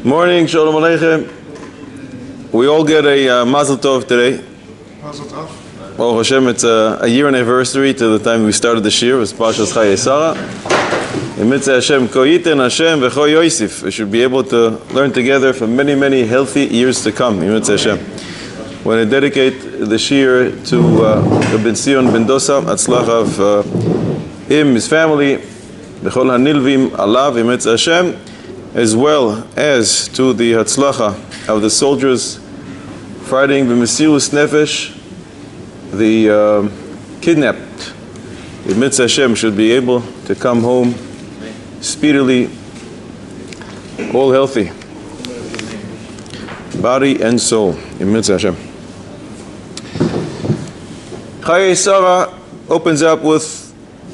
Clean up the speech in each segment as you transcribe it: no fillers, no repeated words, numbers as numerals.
Morning, Shalom Aleichem. We all get a Mazel Tov today. Mazel Tov. Well, Hashem, it's a year anniversary to the time we started this year. It was Parasha Chaye Sarah. In Mitzvah Hashem, Ko Yiten Hashem v'Cho Yosef. We should be able to learn together for many, many healthy years to come. In Mitzvah Hashem. When I dedicate the shir to Ben Sion Ben Dosa, Atzlach of him, his family, B'chol HaNilvim Alav, in Mitzvah Hashem, as well as to the Hatzlacha of the soldiers fighting the Mesirus Nefesh, the kidnapped. The Mitzvah Hashem should be able to come home speedily, all healthy, body and soul, in Mitzvah Hashem. Chaye Sarah opens up with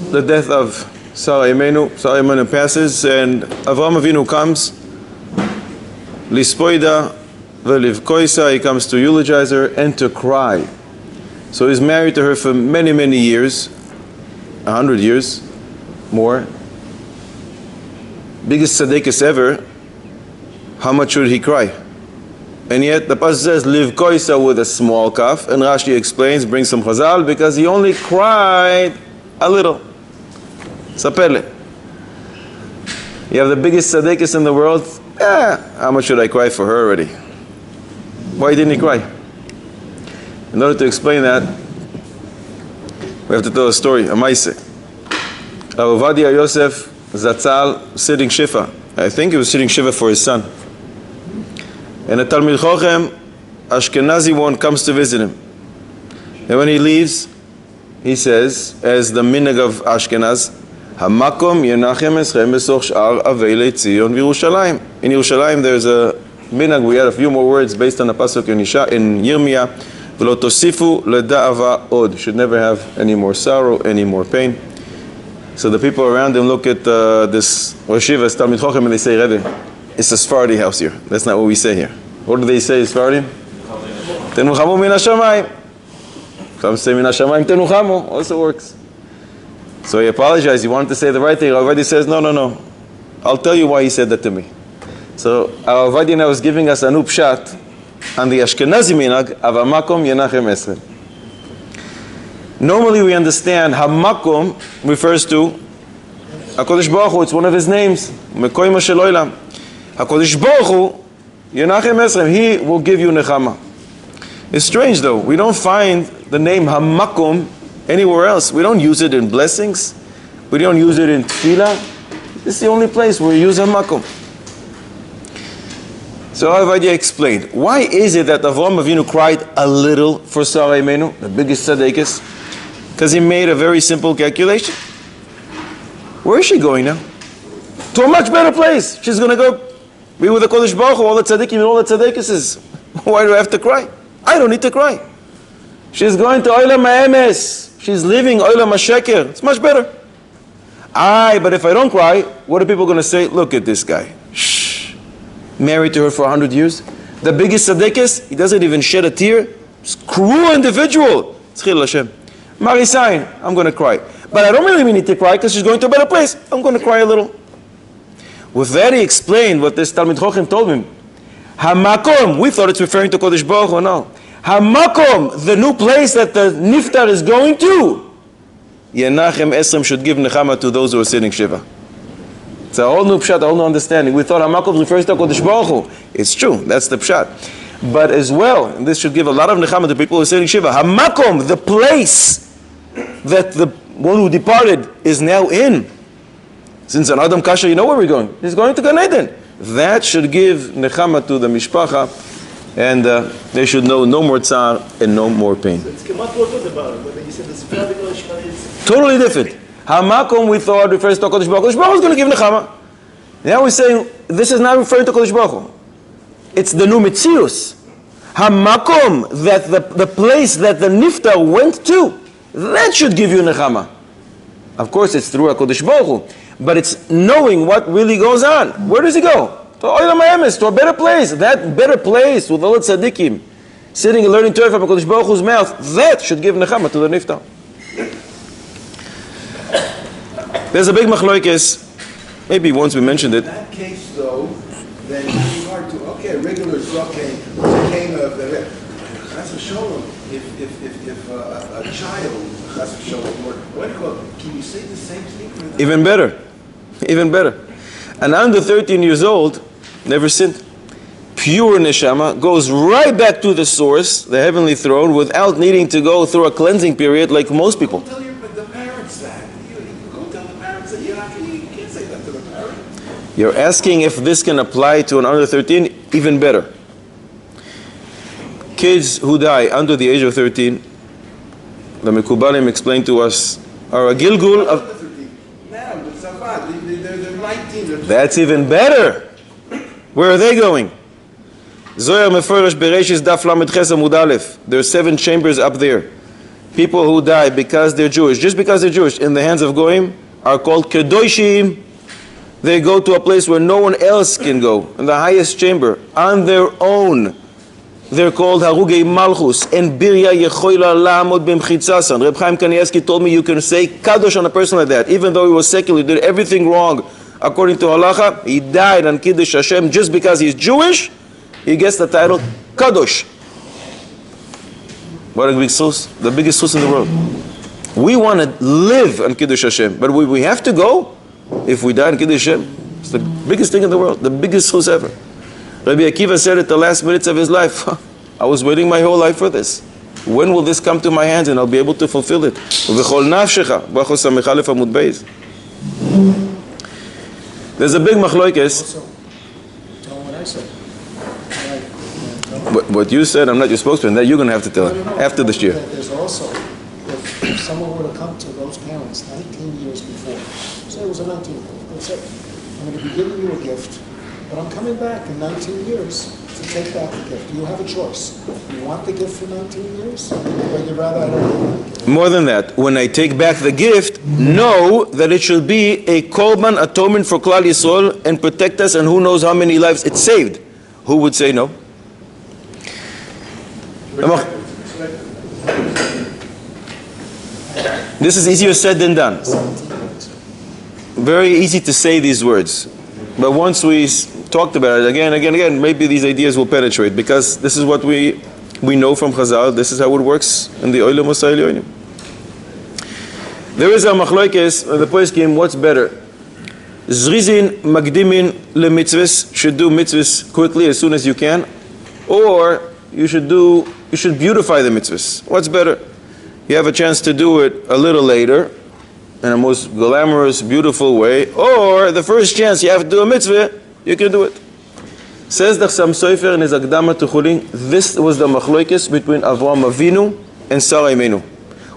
the death of Sarah Imenu. Sarah Imenu passes, and Avraham Avinu comes. Lispoida velivkoisa, he comes to eulogize her and to cry. So he's married to her for many, many years, 100 years, more. Biggest tzaddikus ever. How much should he cry? And yet the passage says livkoisa with a small kaf, and Rashi explains, brings some chazal, because he only cried a little. Sapele. You have the biggest tzaddikus in the world. How much should I cry for her already? Why didn't he cry? In order to explain that, we have to tell a story, a maise. Rav Ovadia Yosef Zatzal sitting shiva. I think he was sitting shiva for his son. And a Talmid Chochem, Ashkenazi one, comes to visit him. And when he leaves, he says, as the minhag of Ashkenaz, Hamakom yenachem eschem besoch sh'ar avei Tzion v'Yerushalayim. In Yerushalayim there's a minhag, we add a few more words based on the pasuk in Yirmiyah, V'lo tosifu leda'ava od. Should never have any more sorrow, any more pain. So the people around him look at this Rosh Yeshiva, Talmid Chochem, and they say, Rebbe, it's a Sefardi house here. That's not what we say here. What do they say, Sefardim? Tenuchamu min hashamayim. Some say min hashamayim tenuchamu. Also works. So he apologized. He wanted to say the right thing. Already says, no. I'll tell you why he said that to me. So our Avadi now is giving us a new pshat on the Ashkenazi minhag of hamakom yenachem esrem. Normally we understand hamakom refers to HaKadosh Baruch Hu. It's one of his names. Mekoyma shel olam. HaKadosh Baruch Hu, Yenachem Esrem, he will give you nechama. It's strange though, we don't find the name Hamakom anywhere else. We don't use it in blessings. We don't use it in tefillah. This is the only place where we use Hamakom. So Avadiah explained, why is it that Avraham Avinu cried a little for Sarah Imenu, the biggest tzaddikus? Because he made a very simple calculation. Where is she going now? To a much better place. She's going to go be with the Kodesh Baruch Hu, all the tzaddikim and all the tzaddikuses. Why do I have to cry? I don't need to cry. She's going to Olam HaEmes. She's leaving Olam HaSheker. It's much better. But if I don't cry, what are people going to say? Look at this guy. Shh. Married to her for 100 years. The biggest tzaddikus, he doesn't even shed a tear. He's a cruel individual. Tzchil Hashem. Marisayin, I'm going to cry. But I don't really need to cry because she's going to a better place. I'm going to cry a little. With that he explained what this Talmid Chochem told him. Hamakom, we thought it's referring to Kodesh Baruch Hu, no. Hamakom, the new place that the Niftar is going to. Yenachem Esrem should give nechama to those who are sitting Shiva. It's a whole new pshat, a whole new understanding. We thought Hamakom refers to Kodesh Baruch Hu. It's true, that's the pshat. But as well, and this should give a lot of nechama to people who are sitting Shiva. Hamakom, the place that the one who departed is now in. Since an Adam Kasha, you know where we're going. He's going to Gan Eden. That should give nechama to the mishpacha, and they should know no more tzar and no more pain. It's Totally different. Hamakom, we thought, refers to Kodesh Baruch Hu. Kodesh Baruch Hu is going to give nechama. Now we're saying this is not referring to Kodesh Baruch Hu. It's the new Metzius. Hamakom, that the place that the Niftar went to, that should give you nechama. Of course, it's through HaKadosh Baruch Hu, but it's knowing what really goes on. Where does he go? To Olam HaEmes, to a better place. That better place with all the tzaddikim sitting and learning Torah from HaKadosh Baruch Hu's mouth, that should give nechama to the Niftar. There's a big machloikes. Maybe once we mentioned it. In that case, though, then it's hard to, okay, a regular Zokain, Chas v'sholom, if a child, Chas v'sholom, or what do you call it? Can you say the same thing? Even better. Even better. An under 13 years old never sinned. Pure neshama goes right back to the source, the heavenly throne, without needing to go through a cleansing period like most people. Tell the parents that. You go tell the parents that you can't say that to the parents. You're asking if this can apply to an under 13, even better. Kids who die under the age of 13, the Mekubalim explained to us, are a gilgul of... They're 19. That's even better. Where are they going? Zohar Meforesh Bereshis Daf Lamed Ches Amud Aleph. There are 7 chambers up there. People who die because they're Jewish, just because they're Jewish, in the hands of Goyim, are called Kedoshim. They go to a place where no one else can go, in the highest chamber, on their own. They're called Harugei Malchus. And Birya Yechoila La'amod B'mchitzasan. Reb Chaim Kanievsky told me you can say Kadosh on a person like that, even though he was secular, did everything wrong according to halacha. He died on Kiddush Hashem just because he's Jewish. He gets the title Kadosh. What a big source, the biggest source in the world. We want to live on Kiddush Hashem, but we have to go. If we die on Kiddush Hashem, it's the biggest thing in the world, the biggest source ever. Rabbi Akiva said at the last minutes of his life, I was waiting my whole life for this. When will this come to my hands and I'll be able to fulfill it? There's a big machloikes. What you said, I'm not your spokesman. That you're going to have to tell him after this year. There's also, if someone were to come to those parents 19 years before, say it was a 19-year-old, they say, I'm going to be giving you a gift, but I'm coming back in 19 years to take back the gift. You have a choice. You want the gift for 19 years, or you'd rather I don't give it? More than that, when I take back the gift, know that it should be a korban atonement for Klal Yisrael and protect us, and who knows how many lives it saved. Who would say no? This is easier said than done. Very easy to say these words. But once we talked about it again, maybe these ideas will penetrate, because this is what we know from Chazal. This is how it works in the Olam Osayil. There is a machloikes, the poskim, what's better? Zrizin magdimin lemitzvahs, should do mitzvahs quickly as soon as you can, or you should beautify the mitzvahs. What's better? You have a chance to do it a little later, in a most glamorous, beautiful way, or the first chance you have to do a mitzvah, you can do it. Says the Chassam Sofer in his Akdama to Chulin, this was the machloikes between Avraham Avinu and Sarah Imenu.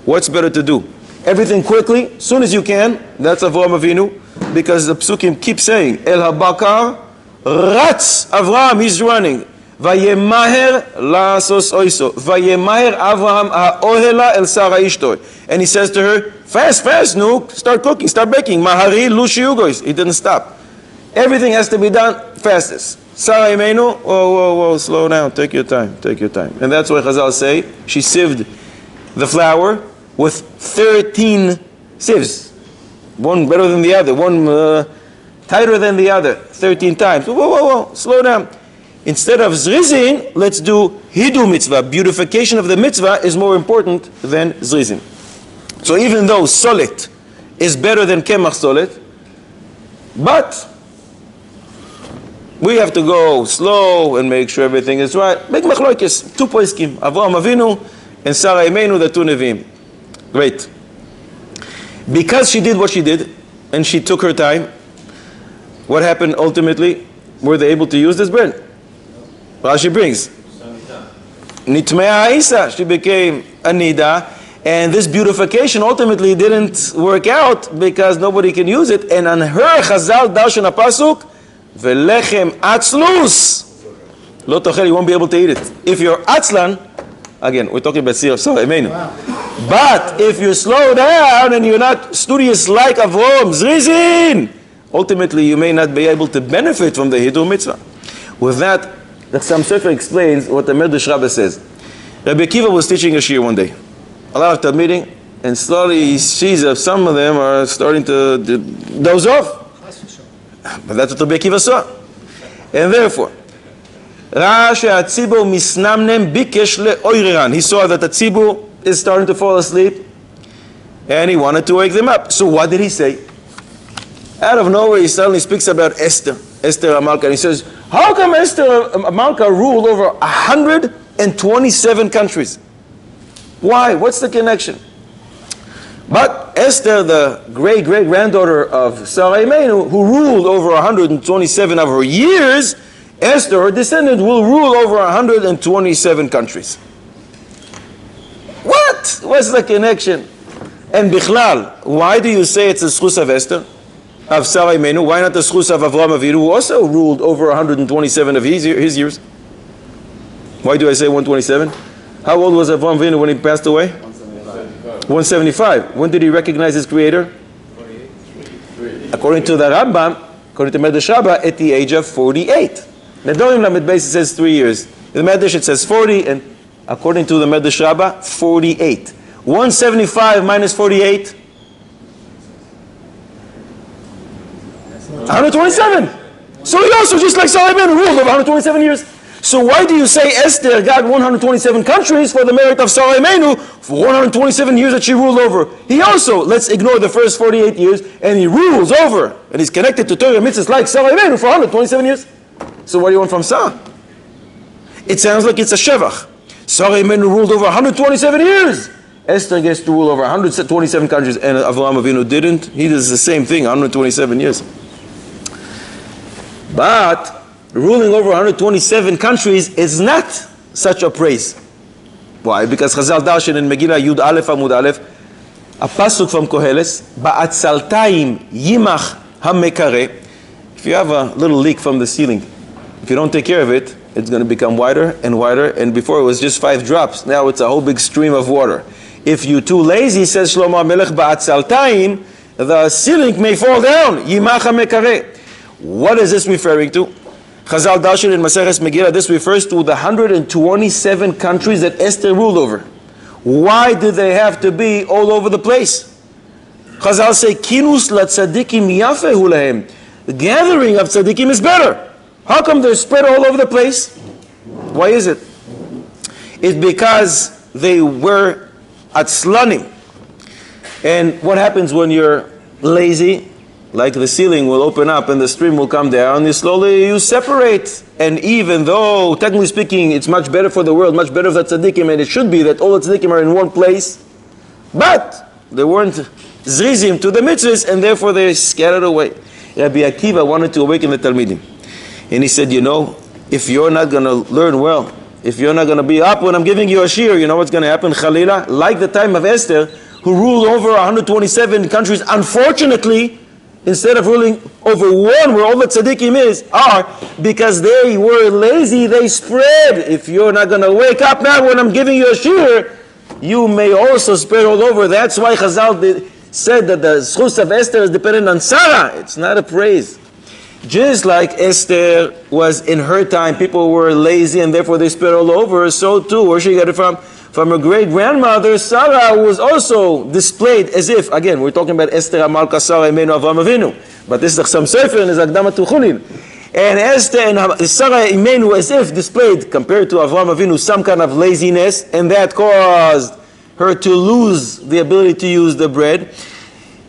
What's better to do? Everything quickly, soon as you can, that's Avraham Avinu, because the psukim keep saying, El habakar, ratz, Avraham, he's running. Vayemaher la'asos oiso. Vayemaher Avraham ha'ohela el Sarah ishtoy. And he says to her, fast, no, start cooking, start baking. Mahari lushi ugois. He didn't stop. Everything has to be done fastest. Sarah Imenu, whoa, slow down, take your time. And that's why Chazal say, she sieved the flour with 13 sieves. One better than the other, one tighter than the other, 13 times. Whoa, slow down. Instead of zrizin, let's do hidu mitzvah. Beautification of the mitzvah is more important than zrizin. So even though solet is better than kemach solet, but we have to go slow and make sure everything is right. Make machloikes, 2 poskim, Avraham Avinu and Sarah Imenu, the 2 Nevi'im. Great. Because she did what she did, and she took her time, what happened ultimately? Were they able to use this bread? Rashi brings Nitmea Isa, she became a Nida, and this beautification ultimately didn't work out because nobody can use it. And on her Chazal darshan a pasuk, Velechem atzlus lo tochel, you won't be able to eat it. If you're atzlan, again we're talking about Sirens, so amen. But if you slow down and you're not studious like Avrom, Zrizin, ultimately you may not be able to benefit from the Hidur mitzvah. With that, the Chassam Sofer explains what the Medrash Rabbah says. Rabbi Akiva was teaching a shiur one day. A lot of Talmidim, and slowly he sees that some of them are starting to doze off. But that's what Rabbi Akiva saw. And therefore, he saw that the tzibur is starting to fall asleep, and he wanted to wake them up. So what did he say? Out of nowhere, he suddenly speaks about Esther Amalka, and he says, how come Esther Amalka ruled over 127 countries? Why? What's the connection? But Esther, the great-great-granddaughter of Sarah Imeinu, who ruled over 127 of her years, Esther, her descendant, will rule over 127 countries. What? What's the connection? And Bichlal, why do you say it's the schus of Esther, of Sarah Imeinu? Why not the schus of Avraham Avinu, who also ruled over 127 of his years? Why do I say 127? How old was Avraham Avinu when he passed away? 175. When did he recognize his creator? According to the Rambam, according to Medrash Rabbah, at the age of 48. Nedorim Lamed Beis, it says 3 years. In the Medrash it says 40, and according to the Medrash Rabbah, 48. 175 minus 48? 127. So he also, just like Solomon, ruled over 127 years. So why do you say Esther got 127 countries for the merit of Sarah Imeinu for 127 years that she ruled over? He also, let's ignore the first 48 years, and he rules over, and he's connected to Torah mitzvahs like Sarah Imeinu for 127 years. So what do you want from Sarah? It sounds like it's a shevach. Sarah Imeinu ruled over 127 years. Esther gets to rule over 127 countries, and Avraham Avinu didn't. He does the same thing, 127 years. But ruling over 127 countries is not such a praise. Why? Because Chazal Darshan in Megillah Yud Aleph Amud Aleph, a pasuk from Koheles, Ba'atzaltaim Yimach HaMekare. If you have a little leak from the ceiling, if you don't take care of it, it's going to become wider and wider, and before it was just 5 drops, now it's a whole big stream of water. If you're too lazy, says Shlomo HaMelech, Ba'atzaltaim, the ceiling may fall down. Yimach HaMekare. What is this referring to? Chazal Darshan in Maseches Megillah, this refers to the 127 countries that Esther ruled over. Why did they have to be all over the place? Chazal say, Kinus la tzadikim yafehu lahem. The gathering of tzadikim is better. How come they're spread all over the place? Why is it? It's because they were atzlanim. And what happens when you're lazy? Like the ceiling will open up and the stream will come down, you separate. And even though, technically speaking, it's much better for the world, much better for the tzaddikim, and it should be that all the tzaddikim are in one place, but they weren't zrizim to the mitzvahs, and therefore they scattered away. Rabbi Akiva wanted to awaken the Talmidim. And he said, you know, if you're not going to learn well, if you're not going to be up when I'm giving you a shir, you know what's going to happen? Chalila, like the time of Esther, who ruled over 127 countries, unfortunately, instead of ruling over one where all the tzaddikim are, because they were lazy, they spread. If you're not going to wake up now when I'm giving you a shir, you may also spread all over. That's why Chazal said that the schus of Esther is dependent on Sarah. It's not a praise. Just like Esther was in her time, people were lazy and therefore they spread all over, so too, where she got it from? From her great-grandmother, Sarah was also displayed as if, again, we're talking about Esther Amalka, Sarah Imeinu, Avraham Avinu, but this is some Sefer and is Akdama to Chulin. And Esther and Sarah Imeinu as if displayed, compared to Avraham Avinu, some kind of laziness, and that caused her to lose the ability to use the bread.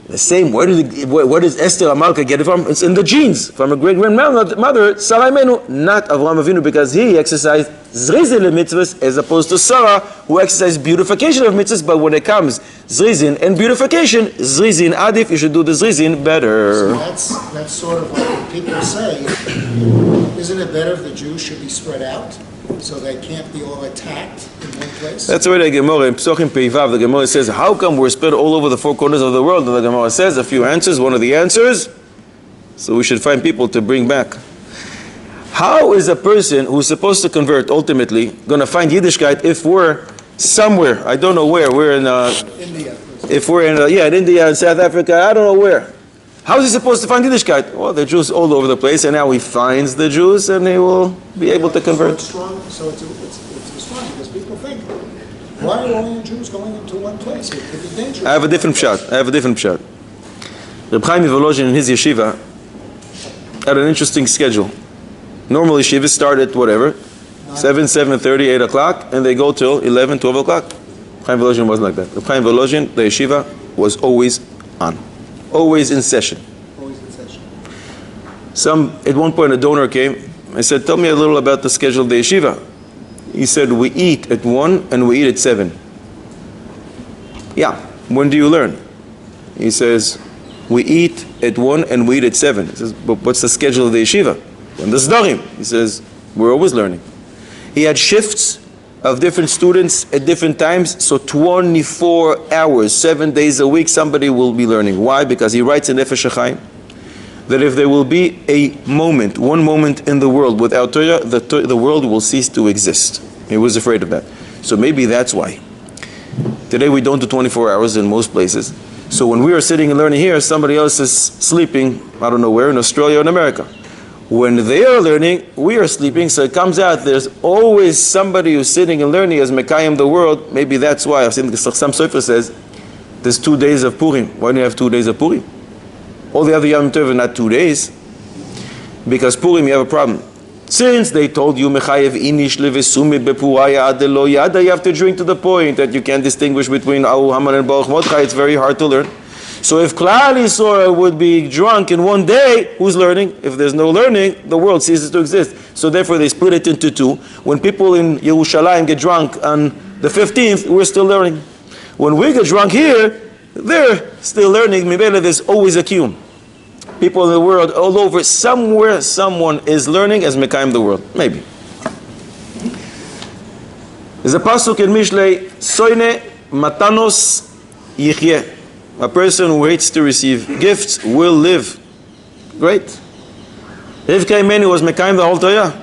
The same, where does Esther Amalka get it from? It's in the genes, from her great-grandmother, Sarah Imeinu, not Avraham Avinu, because he exercised zrizin of mitzvahs, as opposed to Sarah, who exercised beautification of mitzvahs. But when it comes zrizin and beautification, zrizin adif, you should do the zrizin better. So that's sort of like what people say. Isn't it better if the Jews should be spread out, so they can't be all attacked in one place? That's why the Gemara in Psochim Peivav, the Gemara says, how come we're spread all over the 4 corners of the world? And the Gemara says a few answers. One of the answers, so we should find people to bring back. How is a person who's supposed to convert ultimately going to find Yiddishkeit if we're somewhere, I don't know where, we're in India. If we're in India, in South Africa, I don't know where. How is he supposed to find Yiddishkeit? Well, the Jews all over the place, and now he finds the Jews, and they will be able to convert. So it's strong because people think, why are all you Jews going into one place? It could be dangerous. I have a different shot. Reb Chaim Volozhin in his yeshiva had an interesting schedule. Normally yeshivas start at whatever, 7, 7:30, 8 o'clock, and they go till 11, 12 o'clock. Chaim Volozhin wasn't like that. Chaim Volozhin, the yeshiva was always on, always in session. Always in session. At one point a donor came. I said, tell me a little about the schedule of the yeshiva. He said, we eat at 1 and we eat at 7. Yeah, when do you learn? He says, we eat at 1 and we eat at 7. He says, but what's the schedule of the yeshiva? When the Zdarim. He says, we're always learning. He had shifts of different students at different times, so 24 hours, 7 days a week, somebody will be learning. Why? Because he writes in Nefesh HaChaim that if there will be a moment, one moment in the world without Torah, the world will cease to exist. He was afraid of that. So maybe that's why. Today we don't do 24 hours in most places. So when we are sitting and learning here, somebody else is sleeping, I don't know where, in Australia or in America. When they are learning, we are sleeping, so it comes out there's always somebody who's sitting and learning as Mekayim the world. Maybe that's why. I've seen some Sefer says there's 2 days of Purim. Why do you have 2 days of Purim? All the other Yom Tov are not 2 days. Because Purim, you have a problem. Since they told you Mechayev inish levesumi bepuraya adelo yada, you have to drink to the point that you can't distinguish between Ahu Haman and Baruch Mordechai. It's very hard to learn. So if Klal Yisrael would be drunk in 1 day, who's learning? If there's no learning, the world ceases to exist. So therefore they split it into 2. When people in Yerushalayim get drunk on the 15th, we're still learning. When we get drunk here, they're still learning. Mibele, there's always a kiyum. People in the world, all over, somewhere, someone is learning as Mekayim the world. Maybe. There's a pasuk in Mishlei, Soine Matanos Yichyeh. A person who hates to receive gifts will live. Great. Rivka Imeni was Mekayim the whole Torah?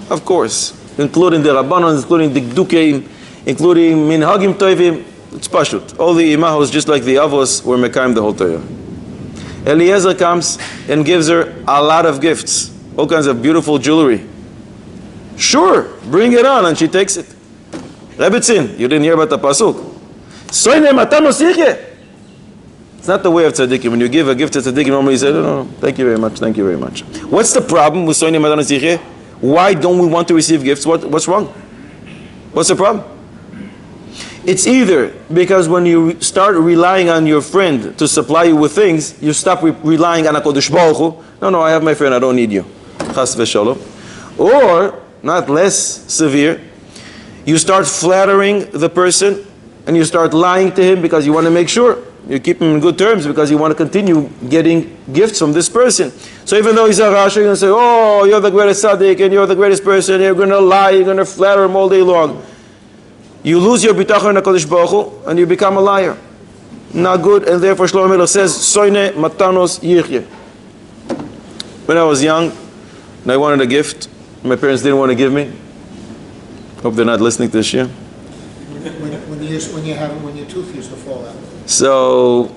Of course. Including the Rabbanon, including the Gdukeim, including Minhagim Tovim. It's Pashut. All the Imahos, just like the Avos, were Mekayim the whole Torah. Eliezer comes and gives her a lot of gifts. All kinds of beautiful jewelry. Sure, bring it on, and she takes it. Rebetzin, you didn't hear about the Pasuk. Soine Matanos Yichyeh. It's not the way of tzaddikim. When you give a gift to tzaddikim, normally you say, no, thank you very much, thank you very much. What's the problem with Soine Matanos Yichyeh? Why don't we want to receive gifts? What's wrong? What's the problem? It's either because when you start relying on your friend to supply you with things, you stop relying on HaKadosh Baruch Hu. No, I have my friend, I don't need you. Chas v'shalom. Or, not less severe, you start flattering the person and you start lying to him because you want to make sure you keep him in good terms because you want to continue getting gifts from this person. So even though he's a Rasha, you're going to say, oh, you're the greatest tzaddik and you're the greatest person, you're going to lie, you're going to flatter him all day long. You lose your bitachon in HaKadosh Baruch Hu and you become a liar. Not good, and therefore Shlomo Melech says, Soine Matanos Yichyeh. When I was young and I wanted a gift, my parents didn't want to give me. Hope they're not listening to this year. When your tooth used to fall out. So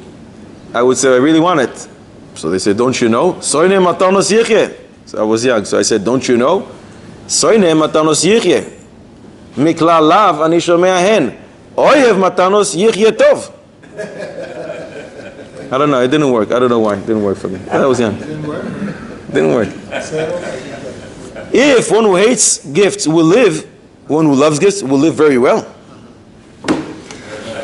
I would say, I really want it. So they said, don't you know? Soine Matanos Yichyeh. So I was young, so I said, don't you know? Soine Matanos Yichyeh. Mikla lav ani shomea hen. Oyev Matanos Yichyeh tov. I don't know, it didn't work. I don't know why. It didn't work for me. I was young. Didn't work? Didn't work. If one who hates gifts will live, one who loves gifts will live very well.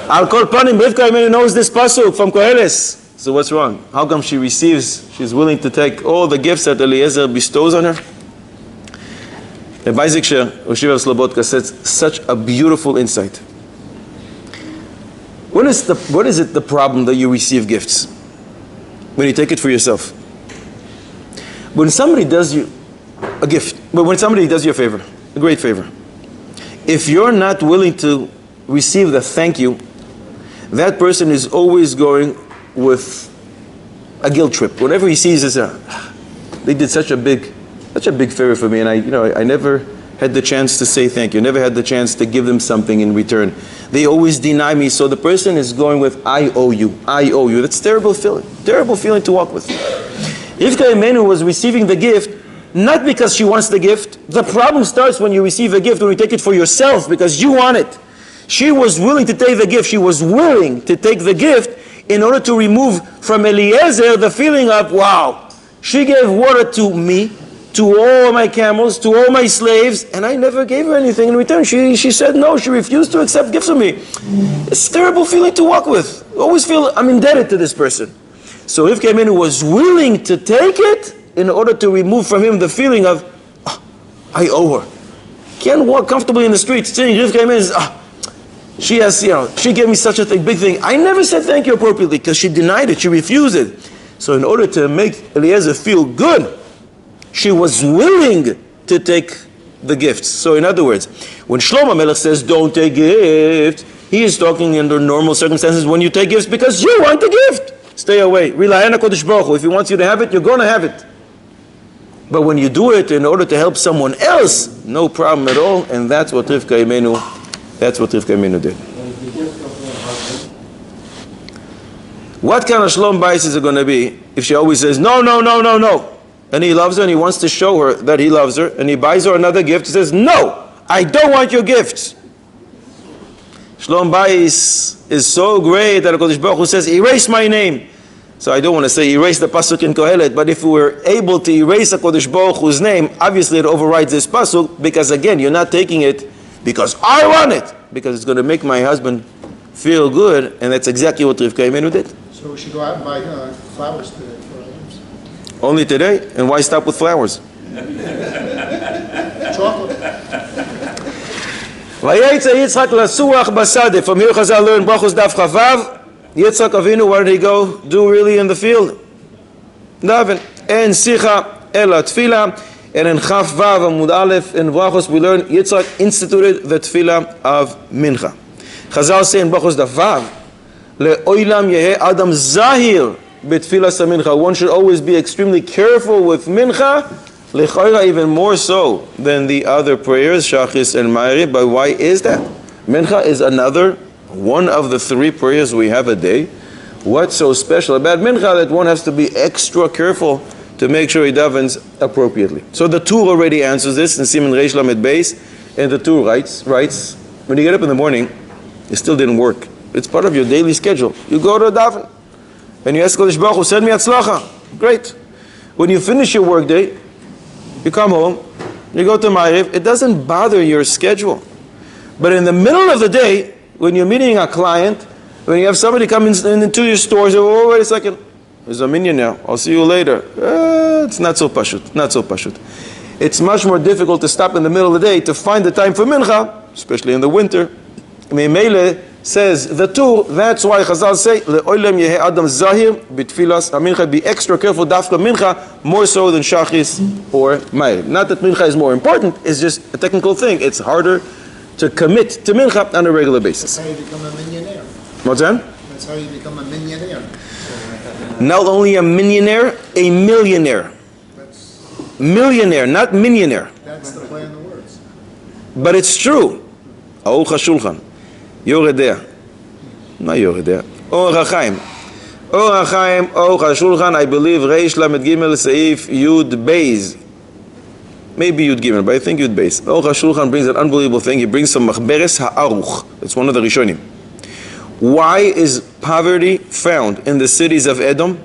Al Kol Panim, Rivka Imeni knows this pasuk from Koheles. So what's wrong? How come she's willing to take all the gifts that Eliezer bestows on her? The Isaac Sher, Oshiva Slobotka, says such a beautiful insight. What is it the problem that you receive gifts? When you take it for yourself. When somebody does you a gift, but when somebody does you a favor, a great favor, if you're not willing to receive the thank you, that person is always going with a guilt trip. Whatever he sees is they did such a big favor for me, and I never had the chance to say thank you, never had the chance to give them something in return. They always deny me, so the person is going with, I owe you. That's a terrible feeling to walk with. Rivka Imenu was receiving the gift, not because she wants the gift. The problem starts when you receive a gift, when you take it for yourself, because you want it. She was willing to take the gift. She was willing to take the gift in order to remove from Eliezer the feeling of, wow, she gave water to me, to all my camels, to all my slaves, and I never gave her anything in return. She said no, she refused to accept gifts from me. It's a terrible feeling to walk with. I always feel I'm indebted to this person. So Rivka Imenu was willing to take it in order to remove from him the feeling of, I owe her. Can't walk comfortably in the streets saying Rivka Imenu she has, she gave me such a big thing. I never said thank you appropriately because she denied it, she refused it. So in order to make Eliezer feel good, she was willing to take the gifts. So in other words, when Shlomo Melech says don't take gifts, he is talking under normal circumstances when you take gifts because you want the gift. Stay away. Rely on HaKadosh Baruch Hu. If he wants you to have it, you're going to have it. But when you do it in order to help someone else, no problem at all. And that's what Rivka Imenu did. What kind of Shalom Bayis is it going to be if she always says, no, no, no, no, no. And he loves her and he wants to show her that he loves her and he buys her another gift. He says, no, I don't want your gifts. Shalom Bayis is so great that HaKadosh Baruch Hu says, erase my name. So I don't want to say erase the pasuk in Kohelet, but if we were able to erase HaKadosh Baruch Hu's name, obviously it overrides this pasuk, because again, you're not taking it because I want it, because it's going to make my husband feel good, and that's exactly what Rivka Imenu did. So we should go out and buy flowers today for our items. Only today? And why stop with flowers? Chocolate. Vayetze Yitzchak lasuach basade. From here Chazal learned Brachos Daf Chavav. Yitzchak Avinu, what did he go do really in the field? Daven. En sicha ela tefila. And in Chaf Vav Amud Aleph in Brachos we learn Yitzchak instituted the tefila of Mincha. Chazal say in Brachos Daf Vav, le'oilam yehe adam zahir betfilas mincha. One should always be extremely careful with Mincha. L'chayra even more so than the other prayers, Shachis and Ma'ariv. But why is that? Mincha is another one of the three prayers we have a day. What's so special about Mincha that one has to be extra careful to make sure he davens appropriately? So the Tur already answers this in Siman Reish Lamed Beis, and the Tur writes, when you get up in the morning, it still didn't work. It's part of your daily schedule. You go to daven, and you ask Kodesh Baruch Hu, send me atzlacha. Great. When you finish your work day, you come home, you go to Ma'ariv, it doesn't bother your schedule. But in the middle of the day, when you're meeting a client, when you have somebody come into your store, say, oh, wait a second, there's a minyan now, I'll see you later. It's not so pashut, It's much more difficult to stop in the middle of the day to find the time for mincha, especially in the winter. Meimele says the Tur, that's why Chazal say, le'oilem yehe adam zahir bitfilas mincha, be extra careful dafka mincha, more so than shachis or ma'ariv. Not that mincha is more important, it's just a technical thing. It's harder to commit to mincha on a regular basis. That's how you become a millionaire. What's that? That's how you become a millionaire. Not only a millionaire, a millionaire. Millionaire, not millionaire. That's the play on the words. But it's true. Aruch HaShulchan. Yoredea. Not Yoredea. Or HaChaim. Or HaChaim, Aruch HaShulchan, I believe, Reish Lamed Gimel Seif Yud Beis. Maybe Yud Gimel, but I think Yud Beis. Aruch HaShulchan brings an unbelievable thing. He brings some Machberes HaAruch. It's one of the Rishonim. Why is poverty found in the cities of Edom?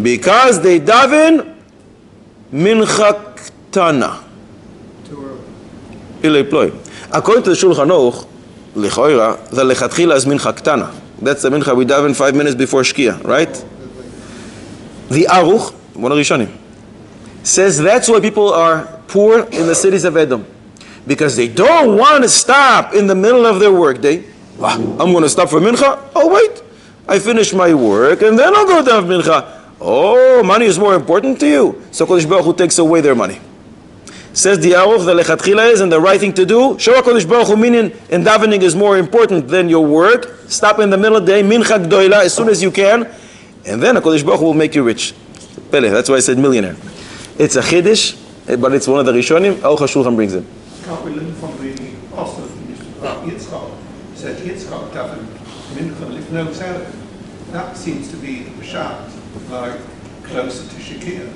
Because they daven mincha ktana. Too early. According to the Shulchan Aruch, l'choira, the lechatchila is mincha ktana. That's the mincha we daven 5 minutes before Shkia, right? The Aruch, one of the Rishonim, says that's why people are poor in the cities of Edom. Because they don't want to stop in the middle of their workday. I'm going to stop for mincha? Oh wait, I finish my work and then I'll go down for mincha. Oh, money is more important to you. So Kodesh Baruch Hu takes away their money. Says the Aruch, the lechatchila is, and the right thing to do, show Kodesh Baruch Hu minyan, and davening is more important than your work. Stop in the middle of the day, mincha gdoila, as soon as you can, and then Kodesh Baruch Hu will make you rich. Pele, that's why I said millionaire. It's a Kiddush, but it's one of the Rishonim. Aruch HaShulchan brings it. Can't we learn from the Pastor about Yitzchak? He said Yitzchak davened mincha lifnei tzedek. That seems to be the Peshat, like closer to Shekia.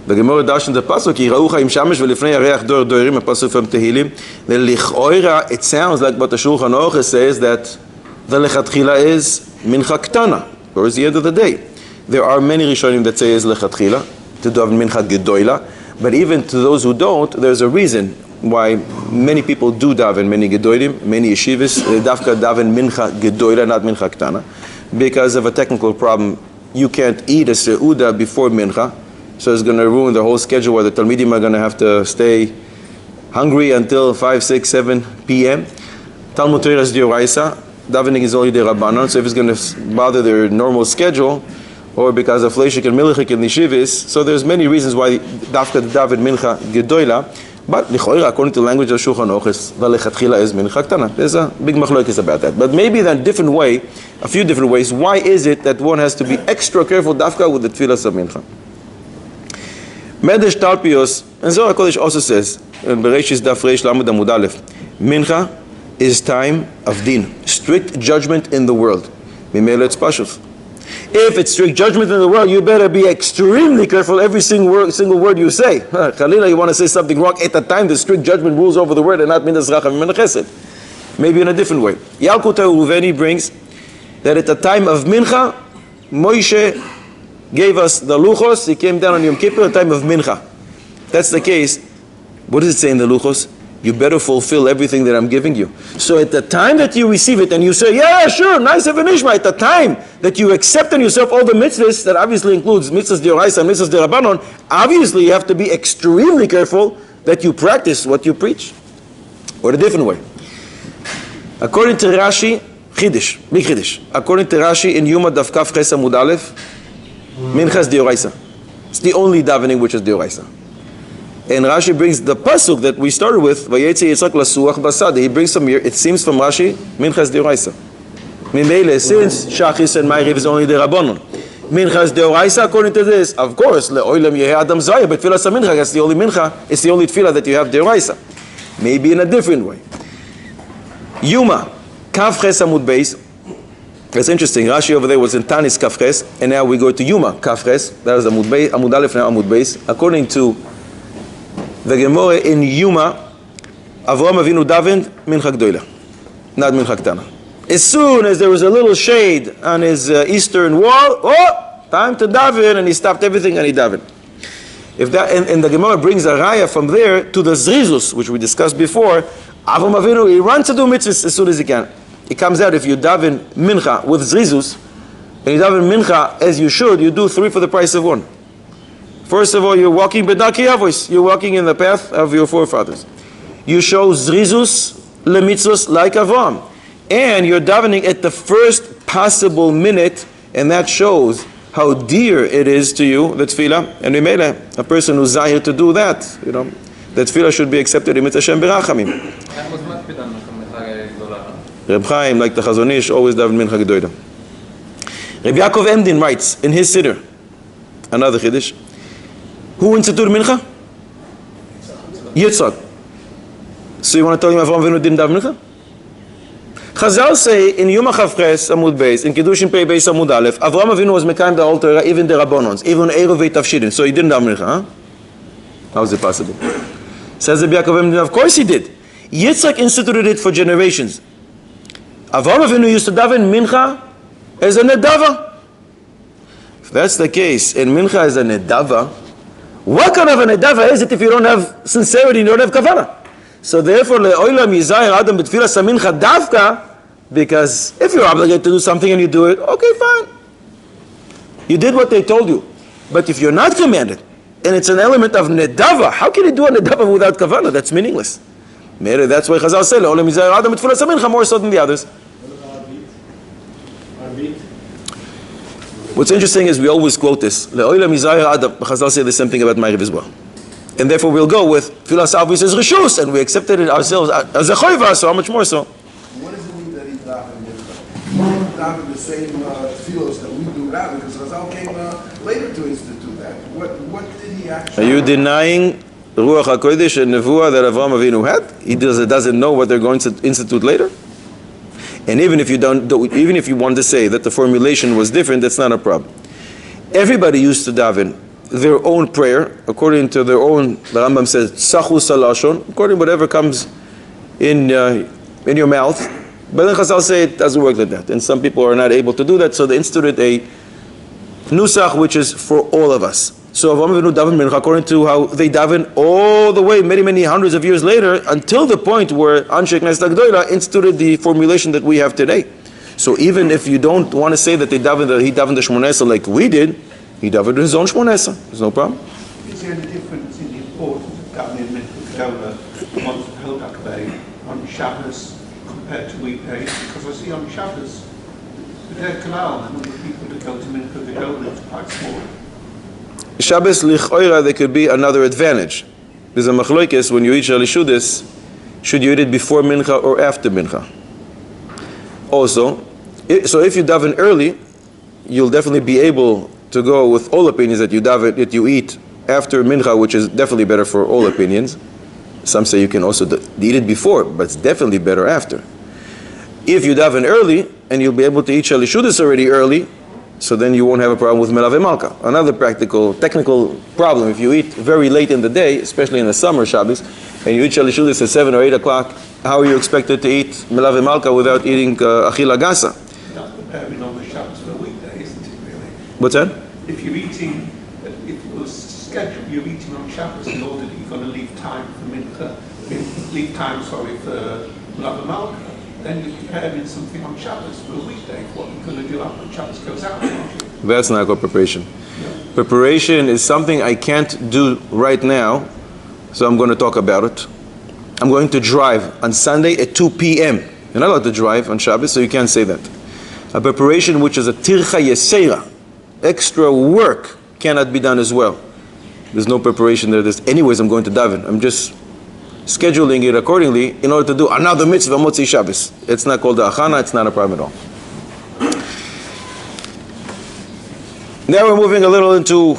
The Gemara dashes the pasuk, "Yirau chayim shamesh velifnei yareach dor dorim," a pasuk from Tehillim. The lichoira, it sounds like, but the Shulchan Aruch says that the lechatchila is mincha ktana, towards the end of the day. There are many Rishonim that say is lechatchila to daven mincha gedoila, But even to those who don't, there's a reason why many people do daven, many gedolim, many yeshivas, dafka daven mincha gedola, not mincha ktana, because of a technical problem. You can't eat a seuda before mincha, so it's going to ruin the whole schedule where the talmidim are going to have to stay hungry until 5, 6, 7 p.m. Talmud Torah is d'oraisa, davening is only d'Rabbanan, so if it's going to bother their normal schedule, or because of fleishik and milichik and nishivis, so there's many reasons why dafka daven mincha gedola, but lichoira, according to the language of Shulchan Aruch, v'lechatchila is mincha ktana. There's a big machlokes about that. But maybe in a different way, a few different ways, why is it that one has to be extra careful dafka with the tefillas of mincha? Medrash Talpios, and Zohar HaKodesh also says, in Bereshis Daf Reish Lamed Amud Aleph, mincha is time of din, strict judgment in the world. Mimele it's pashut. If it's strict judgment in the world, you better be extremely careful every single word you say. Khalila, you want to say something wrong at the time the strict judgment rules over the word and not midas rachamim and chesed. Maybe in a different way. Yalkut Ruveni brings that at the time of mincha, Moshe gave us the luchos. He came down on Yom Kippur at the time of mincha. That's the case. What does it say in the luchos? You better fulfill everything that I'm giving you. So at the time that you receive it and you say, yeah, sure, nice of an Ishma, at the time that you accept on yourself all the mitzvahs, that obviously includes mitzvahs d'oraisa and mitzvahs d'Rabbanon, obviously you have to be extremely careful that you practice what you preach. Or a different way. According to Rashi, Kiddush, big Kiddush. According to Rashi, in Yuma Daf Kaf Ches Amud Aleph, minchas d'oraisa. It's the only davening which is d'oraisa. And Rashi brings the pasuk that we started with, Vayetze Yitzchak lasuach basad. He brings some here. It seems from Rashi, minchas d'oraisa. Mimele, since Shachis and Ma'ariv is only the Rabbanon. Minchas d'oraisa, according to this, of course, le'olam yeheh adam zayah, but tefillah mincha, that's the only mincha, it's the only tefillah that you have d'oraisa. Maybe in a different way. Yuma, Kaf Ches Amud Beis. That's interesting. Rashi over there was in Tanis Kaf Ches, and now we go to Yuma, Kaf Ches. That was Amud Beis, Amud Aleph, now Amud Beis. According to the Gemara in Yuma, Avraham Avinu davened mincha gdoila, not mincha ktana. As soon as there was a little shade on his eastern wall, time to daven, and he stopped everything and he davened. If that, and the Gemara brings a raya from there to the zrizus, which we discussed before. Avraham Avinu, he runs to do mitzvahs as soon as he can. It comes out if you daven mincha with zrizus, and you daven mincha as you should, you do 3 for the price of 1. First of all, you're walking bedaki avos. You're walking in the path of your forefathers. You show zrizus lemitzvos like Avraham, and you're davening at the first possible minute, and that shows how dear it is to you, the tefillah. And remember, a person who's zahir to do that, that tefillah should be accepted in Hashem berachamim. Reb Chaim, like the Chazon Ish, always daven mincha gedola. Reb Yaakov Emdin writes in his siddur, another Kiddush, who instituted mincha? Yitzchak. So you want to tell him Avraham Avinu didn't daven mincha? Chazal say in Yom HaChavches Amud Beis, in Kiddush Pei Beis Amud Aleph, Avraham Avinu was mekayim the Old Torah, even the Rabbonons, even Erev Tafshidin. So he didn't daven mincha, huh? How is it possible? Says Rabbi Yaakov Emdin, of course he did. Yitzchak instituted it for generations. Avraham Avinu used to daven mincha as a nedava. If that's the case, and mincha is a nedava, what kind of a nedava is it if you don't have sincerity, you don't have kavanah? So therefore, le'olam yizayir adam b'tfilas mincha davka, because if you're obligated to do something and you do it, okay, fine. You did what they told you. But if you're not commanded, and it's an element of nedava, how can you do a nedava without kavanah? That's meaningless. That's why Chazal said, le'olam yizayir adam b'tfilas mincha, more so than the others. What's interesting is we always quote this. Le'olam yizayir adam. Chazal say the same thing about Ma'ariv as well. And therefore we'll go with Tfilas Avos as Rishus, and we accepted it ourselves as a Choyva, so how much more so? What does it mean that he davened the same tefillos that we do now? Because Chazal came later to institute that. What did he actually... Are you denying Ruach HaKodesh and Nevuah that Avraham Avinu had? He doesn't know what they're going to institute later? And even if you even if you want to say that the formulation was different, that's not a problem. Everybody used to daven their own prayer according to their own. The Rambam says Sachu Salashon, according to whatever comes in your mouth. But then Chazal say it doesn't work like that, and some people are not able to do that, so they instituted a nusach which is for all of us. So Avraham Avinu daven mincha according to how they daven all the way, many, many hundreds of years later, until the point where Anshe Knesset HaGedolah instituted the formulation that we have today. So even if you don't want to say that he davened the Shmoneh Esrei like we did, he davened his own Shmoneh Esrei. There's no problem. Is there any difference in the importance of davening mincha gedolah once held on Shabbos compared to weekdays? Because I see on Shabbos, the Kalal, the number of people that go to mincha gedolah is quite small. Shabbos lich'oira, there could be another advantage. There's a machlokes when you eat shalishudis, should you eat it before mincha or after mincha? Also, so if you daven early, you'll definitely be able to go with all opinions that you eat after mincha, which is definitely better for all opinions. Some say you can also eat it before, but it's definitely better after. If you daven early, and you'll be able to eat shalishudis already early, so then you won't have a problem with Melave Malka. Another technical problem, if you eat very late in the day, especially in the summer Shabbos, and you eat Shalishudis at 7 or 8 o'clock, how are you expected to eat Melave Malka without eating Achila Gasa? That's preparing on the Shabbos for a weekday, isn't it, really? What's that? If you're eating, if it was scheduled, you're eating on Shabbos in order that you're going to leave time for mincha, for Melave Malka, then you're preparing something on Shabbos for a weekday, what you're going to do after Shabbos goes out, aren't you? That's not called preparation. Yeah. Preparation is something I can't do right now, so I'm going to talk about it. I'm going to drive on Sunday at 2 p.m. You're not allowed to drive on Shabbos, so you can't say that. A preparation which is a tircha yesera, extra work, cannot be done as well. There's no preparation there. Anyways, I'm going to daven. I'm just scheduling it accordingly in order to do another mitzvah Motzi Shabbos. It's not called the achana, it's not a problem at all. Now we're moving a little into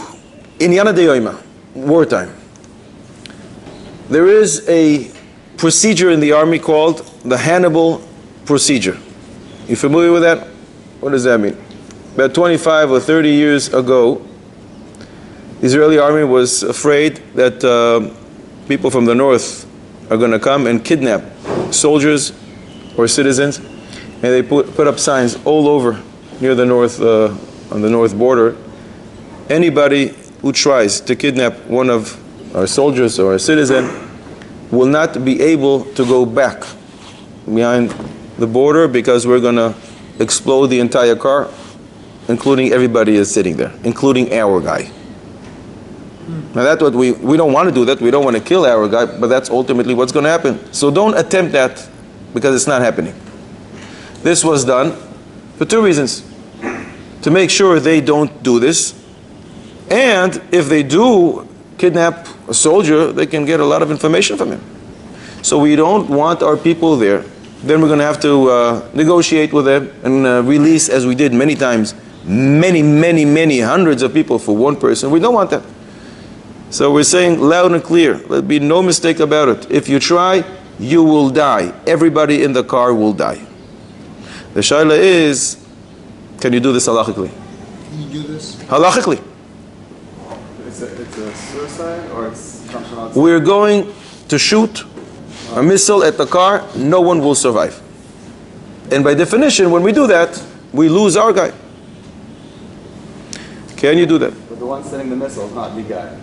Inyana Deyoima, wartime. There is a procedure in the army called the Hannibal procedure. You familiar with that? What does that mean? About 25 or 30 years ago, the Israeli army was afraid that people from the north are going to come and kidnap soldiers or citizens, and they put up signs all over near the north, on the north border. Anybody who tries to kidnap one of our soldiers or a citizen will not be able to go back behind the border because we're going to explode the entire car, including everybody is sitting there, including our guy. Now that's what we don't want to do that. We don't want to kill our guy, but that's ultimately what's going to happen. So don't attempt that because it's not happening. This was done for two reasons. To make sure they don't do this. And if they do kidnap a soldier, they can get a lot of information from him. So we don't want our people there. Then we're going to have to negotiate with them and release, as we did many times, many hundreds of people for one person. We don't want that. So we're saying loud and clear, there'll be no mistake about it. If you try, you will die. Everybody in the car will die. The shaila is, can you do this halachically? Can you do this? Halachically. It's a suicide or it's functional? We're going to shoot a missile at the car, no one will survive. And by definition, when we do that, we lose our guy. Can you do that? But the one sending the missile is not the guy.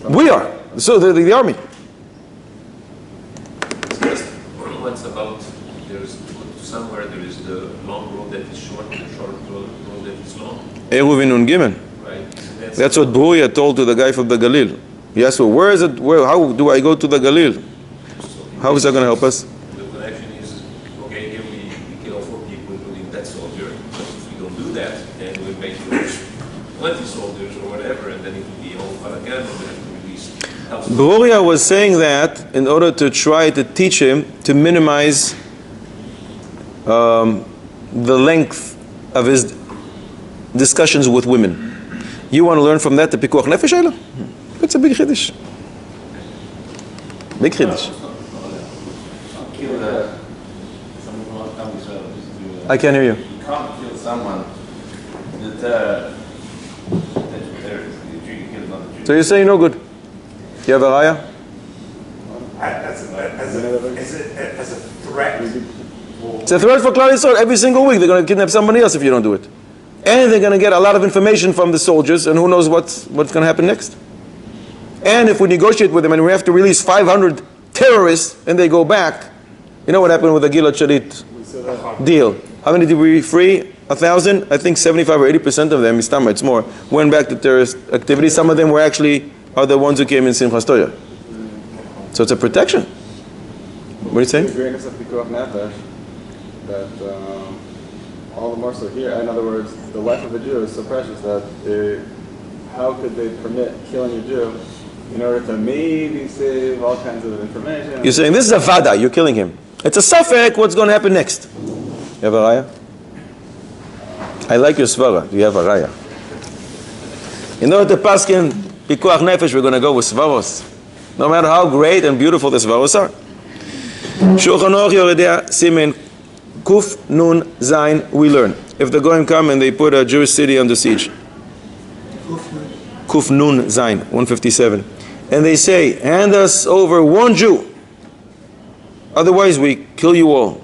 We are. So the army. What's about, there's somewhere there is the long road that is short and the short road that is long. Eruvin und Gimen. Right? That's what Bruya told to the guy from the Galil. He asked, well, where is it? How do I go to the Galil? How is that going to help us? The connection is, okay, here we kill 4 people, including that soldier. But if we don't do that, then we make 20 soldiers or whatever, and then it will be all again, and we have to release. Bruya was saying that in order to try to teach him to minimize the length of his discussions with women. You want to learn from that the pikuach nefesh Ayla? It's a big chiddush. Big chiddush. I can't hear you. You can't kill someone that you kill another Jew. So you're saying no good. You have a raya? As a threat. It's a threat for Klal Yisrael. Every single week they're going to kidnap somebody else if you don't do it. And they're going to get a lot of information from the soldiers, and who knows what's going to happen next. And if we negotiate with them and we have to release 500 terrorists and they go back, you know what happened with the Gilad Shalit deal? How many did we free? 1,000? I think 75 or 80% of them, it's more, went back to terrorist activity. Some of them were actually are the ones who came in Simchas Torah. So it's a protection. What are you saying? Greatness of Pikuach Nefesh, that all the more so here. In other words, the life of a Jew is so precious that how could they permit killing a Jew in order to maybe save all kinds of information? You're saying this is a vada, you're killing him. It's a safek, what's going to happen next? You have a raya? I like your svara. Do you have a raya? In order to paskin pikuach nefesh, we're going to go with svaros. No matter how great and beautiful the svaros are. Shulchan Aruch Yoredea Simen Kuf Nun Zayin, we learn. If the Goyim come and they put a Jewish city under siege. Kuf Nun Zayin, 157. And they say, hand us over one Jew. Otherwise we kill you all.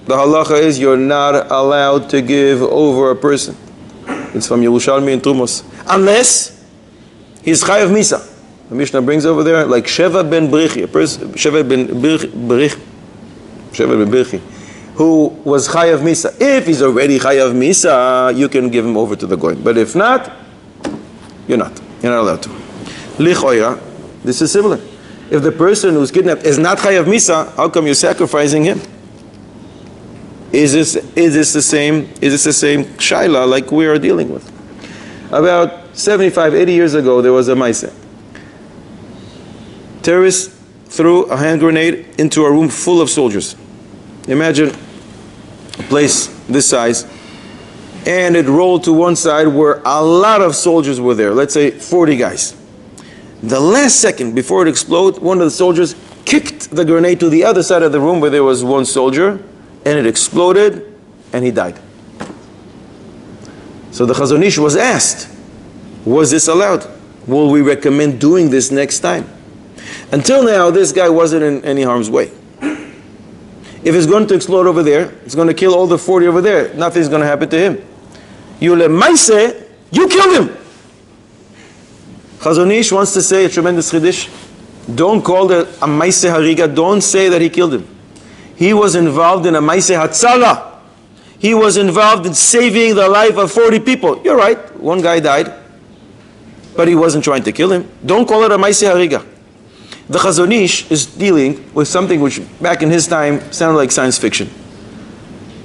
The halacha is you're not allowed to give over a person. It's from Yerushalmi and Trumos. Unless he's Chayav Misa. The Mishnah brings over there, like Sheva ben Brichi, Sheva ben Brichi, who was Chayav Misa. If he's already Chayav Misa, you can give him over to the Goyim. But if not, you're not. You're not allowed to. Lichoira, this is similar. If the person who's kidnapped is not Chayav Misa, how come you're sacrificing him? Is this the same shaila like we are dealing with? About 75, 80 years ago, there was a maaseh. Terrorists threw a hand grenade into a room full of soldiers. Imagine a place this size, and it rolled to one side where a lot of soldiers were there, let's say 40 guys. The last second before it exploded, one of the soldiers kicked the grenade to the other side of the room where there was one soldier, and it exploded, and he died. So the Chazon Ish was asked, was this allowed? Will we recommend doing this next time? Until now, this guy wasn't in any harm's way. If it's going to explode over there, it's going to kill all the 40 over there. Nothing's going to happen to him. You killed him. Chazon Ish wants to say a tremendous chiddush. Don't call it a maaseh hariga. Don't say that he killed him. He was involved in a maaseh hatzala. He was involved in saving the life of 40 people. You're right, one guy died, but he wasn't trying to kill him. Don't call it a maaseh hariga. The Chazon Ish is dealing with something which back in his time sounded like science fiction.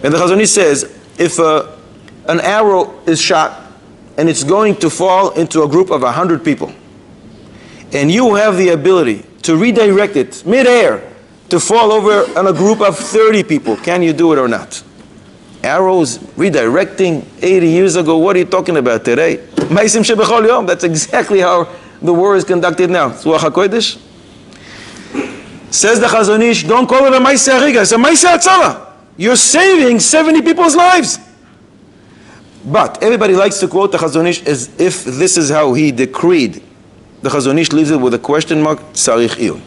And the Chazon Ish says, if an arrow is shot and it's going to fall into a group of 100 people, and you have the ability to redirect it mid-air to fall over on a group of 30 people, can you do it or not? Arrows redirecting 80 years ago, what are you talking about today? That's exactly how the war is conducted now. Ruach HaKodesh. Says the Chazon Ish, don't call it a maaseh hariga, it's a maaseh hatzala. You're saving 70 people's lives. But everybody likes to quote the Chazon Ish as if this is how he decreed. The Chazon Ish leaves it with a question mark, tzarich iyun.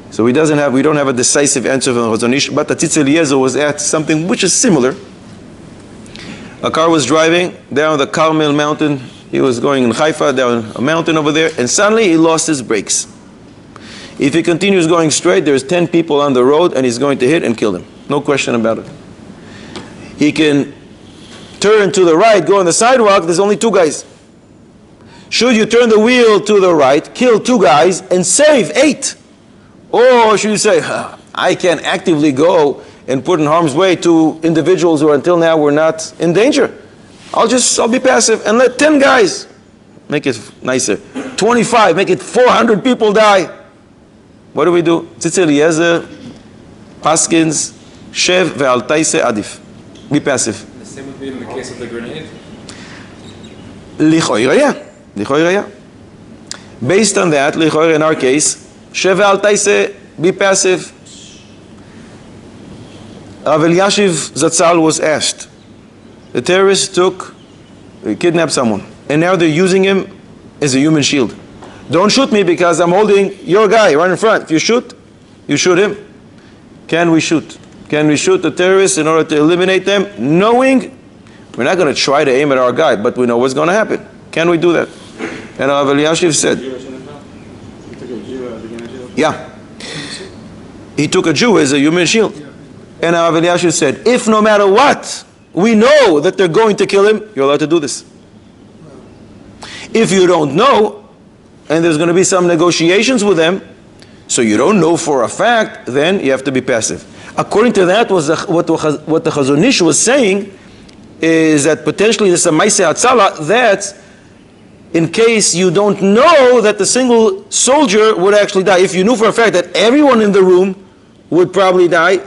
So we don't have a decisive answer from the Chazon Ish, but the Tzitz Eliezer was asked something which is similar. A car was driving down the Carmel mountain. He was going in Haifa, down a mountain over there, and suddenly he lost his brakes. If he continues going straight, there's 10 people on the road, and he's going to hit and kill them. No question about it. He can turn to the right, go on the sidewalk, there's only 2 guys. Should you turn the wheel to the right, kill 2 guys, and save 8? Or should you say, I can actively go and put in harm's way 2 individuals who until now were not in danger. I'll be passive and let 10 guys, make it nicer, 25, make it 400 people die. What do we do? Tzitz Eliezer, Paskins, Shev ve'al taise adif. Be passive. The same would be in the case of the grenade? Lichoiraya. Based on that, lichoiraya in our case, Shev ve'al taise, be passive. Rav Elyashiv Zatzal was asked. The terrorists kidnapped someone, and now they're using him as a human shield. Don't shoot me because I'm holding your guy right in front. If you shoot, you shoot him. Can we shoot? Can we shoot the terrorists in order to eliminate them, knowing We're not going to try to aim at our guy, but we know what's going to happen. Can we do that? And Rav Eliashiv said, yeah. He took a Jew as a human shield. And Rav Eliashiv said, if no matter what, we know that they're going to kill him, you're allowed to do this. If you don't know, and there's going to be some negotiations with them, so you don't know for a fact, then you have to be passive. According to that, what the Chazon Ish was saying is that potentially this is a Maaseh Hatzala, that in case you don't know that the single soldier would actually die. If you knew for a fact that everyone in the room would probably die,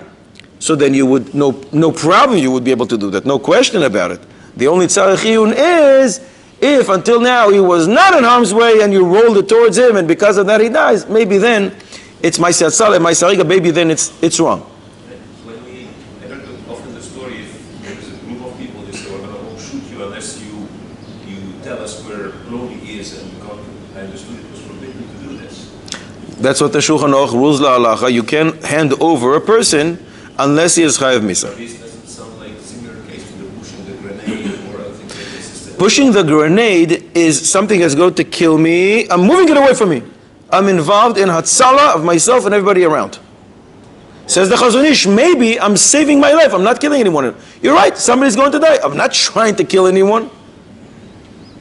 so then you would, no problem, you would be able to do that. No question about it. The only tzarech iyun is, if until now he was not in harm's way and you rolled it towards him and because of that he dies, maybe then it's Maaseh Hatzala, Maaseh Hariga, maybe then it's wrong. I heard often the story, if there's a group of people, they say, we're going to all shoot you unless you tell us where Lodi is, and I understood it was forbidden to do this. That's what the Shulchan Aruch rules la'alacha. You can't hand over a person unless he is chayav misa. This doesn't sound like a similar case to the pushing the grenade or other things like this. Pushing the grenade is something that's going to kill me. I'm moving it away from me. I'm involved in hatzala of myself and everybody around. Says the Chazon Ish, maybe I'm saving my life. I'm not killing anyone. You're right, somebody's going to die. I'm not trying to kill anyone.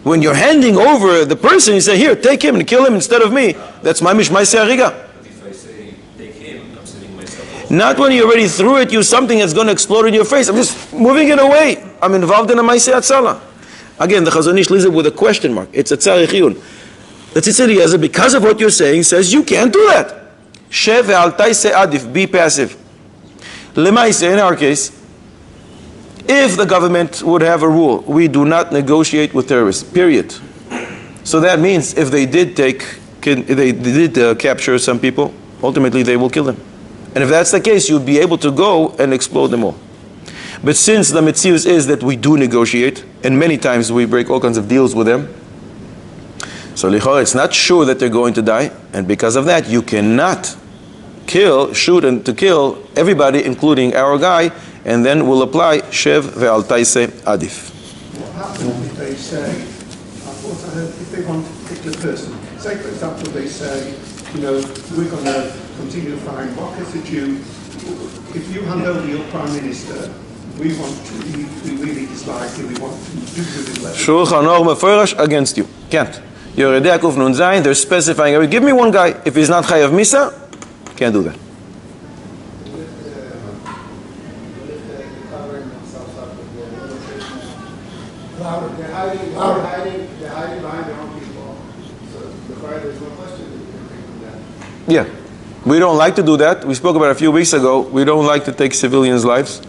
When you're handing over the person, you say, here, take him and kill him instead of me. That's my Maaseh Hariga. But if I say, take him, I'm saving myself off. Not when you already threw at you something that's going to explode in your face. I'm just moving it away. I'm involved in a Maaseh Hatzala. Again, the Chazon Ish leaves it with a question mark. It's a tzarech iyun. The Tzitz Eliezer, because of what you're saying, says you can't do that. Shev ve'al taiseh adif, be passive. Lemaiseh, in our case, if the government would have a rule, we do not negotiate with terrorists, period. So that means if they did capture some people, ultimately they will kill them. And if that's the case, you'd be able to go and explode them all. But since the metzius is that we do negotiate, and many times we break all kinds of deals with them, so lichora, it's not sure that they're going to die, and because of that, you cannot shoot and to kill everybody, including our guy, and then we'll apply shev ve'al taiseh adif. What happens if they say, if they want a particular person, say for example they say, we're going to continue to find rockets at you. If you hand over your Prime Minister, we really dislike you, we want to do with it. Shulchan Aruch mefurash against you. Can't. Yoredei Kuf Nun Zayin, they're specifying, give me one guy. If he's not chayav misa, can't do that. They're hiding behind their own people. So there's no question that you can take from that. Yeah. We don't like to do that. We spoke about it a few weeks ago. We don't like to take civilians' lives.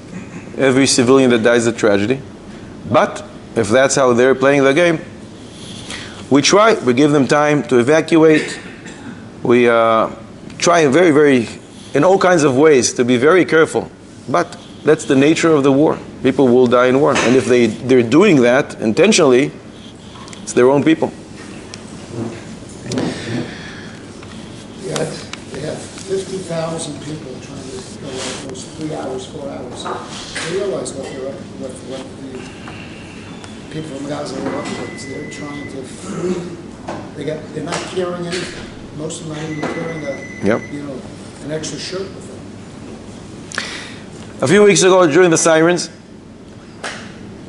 Every civilian that dies is a tragedy. But if that's how they're playing the game, we try. We give them time to evacuate. We try in all kinds of ways to be very careful. But that's the nature of the war. People will die in war. And if they're doing that intentionally, it's their own people. They had 50,000 people trying to go out those 3 hours, 4 hours. They realize what the people from Gaza were up against. They're trying to flee. They're not carrying anything. Most of them not even carrying an extra shirt with them. A few weeks ago, during the sirens,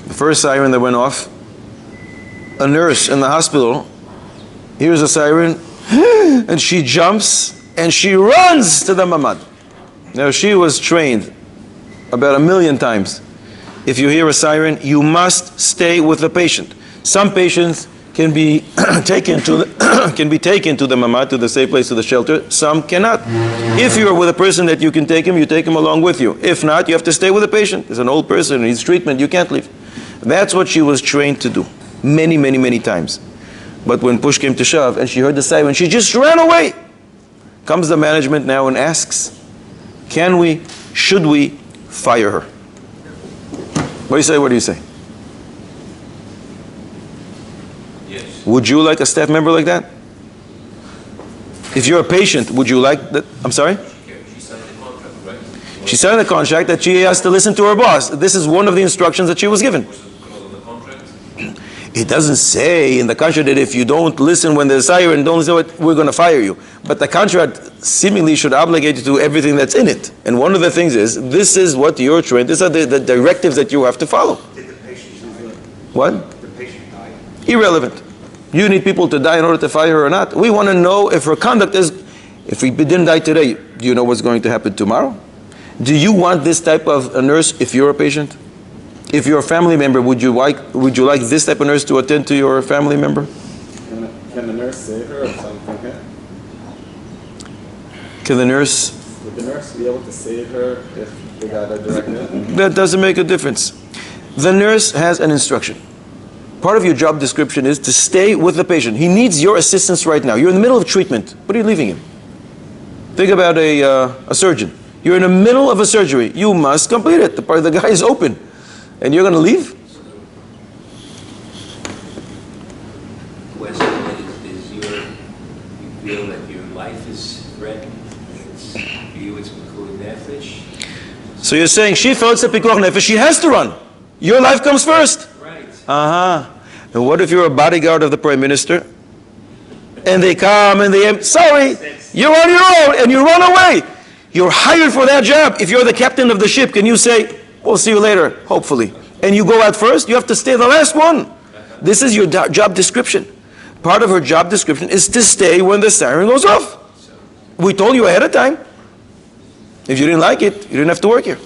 the first siren that went off, a nurse in the hospital hears a siren, and she jumps and she runs to the mamad. Now, she was trained about 1,000,000 times. If you hear a siren, you must stay with the patient. Some patients can be taken to the mamad, to the safe place, to the shelter. Some cannot. If you're with a person that you can take him, you take him along with you. If not, you have to stay with the patient. There's an old person, needs treatment, you can't leave. That's what she was trained to do, many, many, many times. But when push came to shove and she heard the siren, she just ran away. Comes the management now and asks, should we fire her? What do you say? What do you say? Yes. Would you like a staff member like that? If you're a patient, would you like that? I'm sorry? She signed the contract, right? She signed the contract that she has to listen to her boss. This is one of the instructions that she was given. Was it chronological It doesn't say in the contract that if you don't listen when there's a siren, don't listen, we're going to fire you. But the contract seemingly should obligate you to do everything that's in it. And one of the things is, this is what you're trained, these are the directives that you have to follow. Did the patient die? What? The patient died. Irrelevant. You need people to die in order to fire her or not. We want to know if her conduct is, if he didn't die today, do you know what's going to happen tomorrow? Do you want this type of a nurse if you're a patient? If you're a family member, would you like this type of nurse to attend to your family member? Can the nurse save her or something? Can the nurse? Would the nurse be able to save her if they got a directive? That doesn't make a difference. The nurse has an instruction. Part of your job description is to stay with the patient. He needs your assistance right now. You're in the middle of treatment. What are you leaving him? Think about a surgeon. You're in the middle of a surgery. You must complete it. The guy is open. And you're going to leave? Question is you feel that your life is threatened? For you it's pikuach nefesh? So you're saying she felt it's a pikuach nefesh. She has to run. Your life comes first. Right. And what if you're a bodyguard of the prime minister? And they come and sorry, you're on your own and you run away. You're hired for that job. If you're the captain of the ship, can you say, we'll see you later, hopefully. And you go out first, you have to stay the last one. This is your job description. Part of her job description is to stay when the siren goes off. We told you ahead of time. If you didn't like it, you didn't have to work here.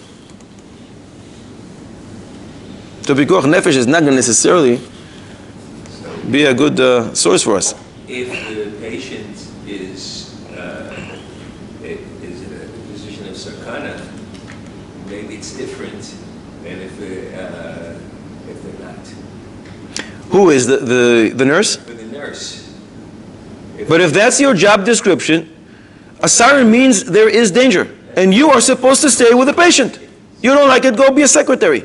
So pikuach nefesh is not going to necessarily be a good source for us. If the patient is in a position of sakana, maybe it's different than if they're not. Who is the nurse? For the nurse. But if that's your job description, a siren means there is danger. And you are supposed to stay with the patient. You don't like it, go be a secretary.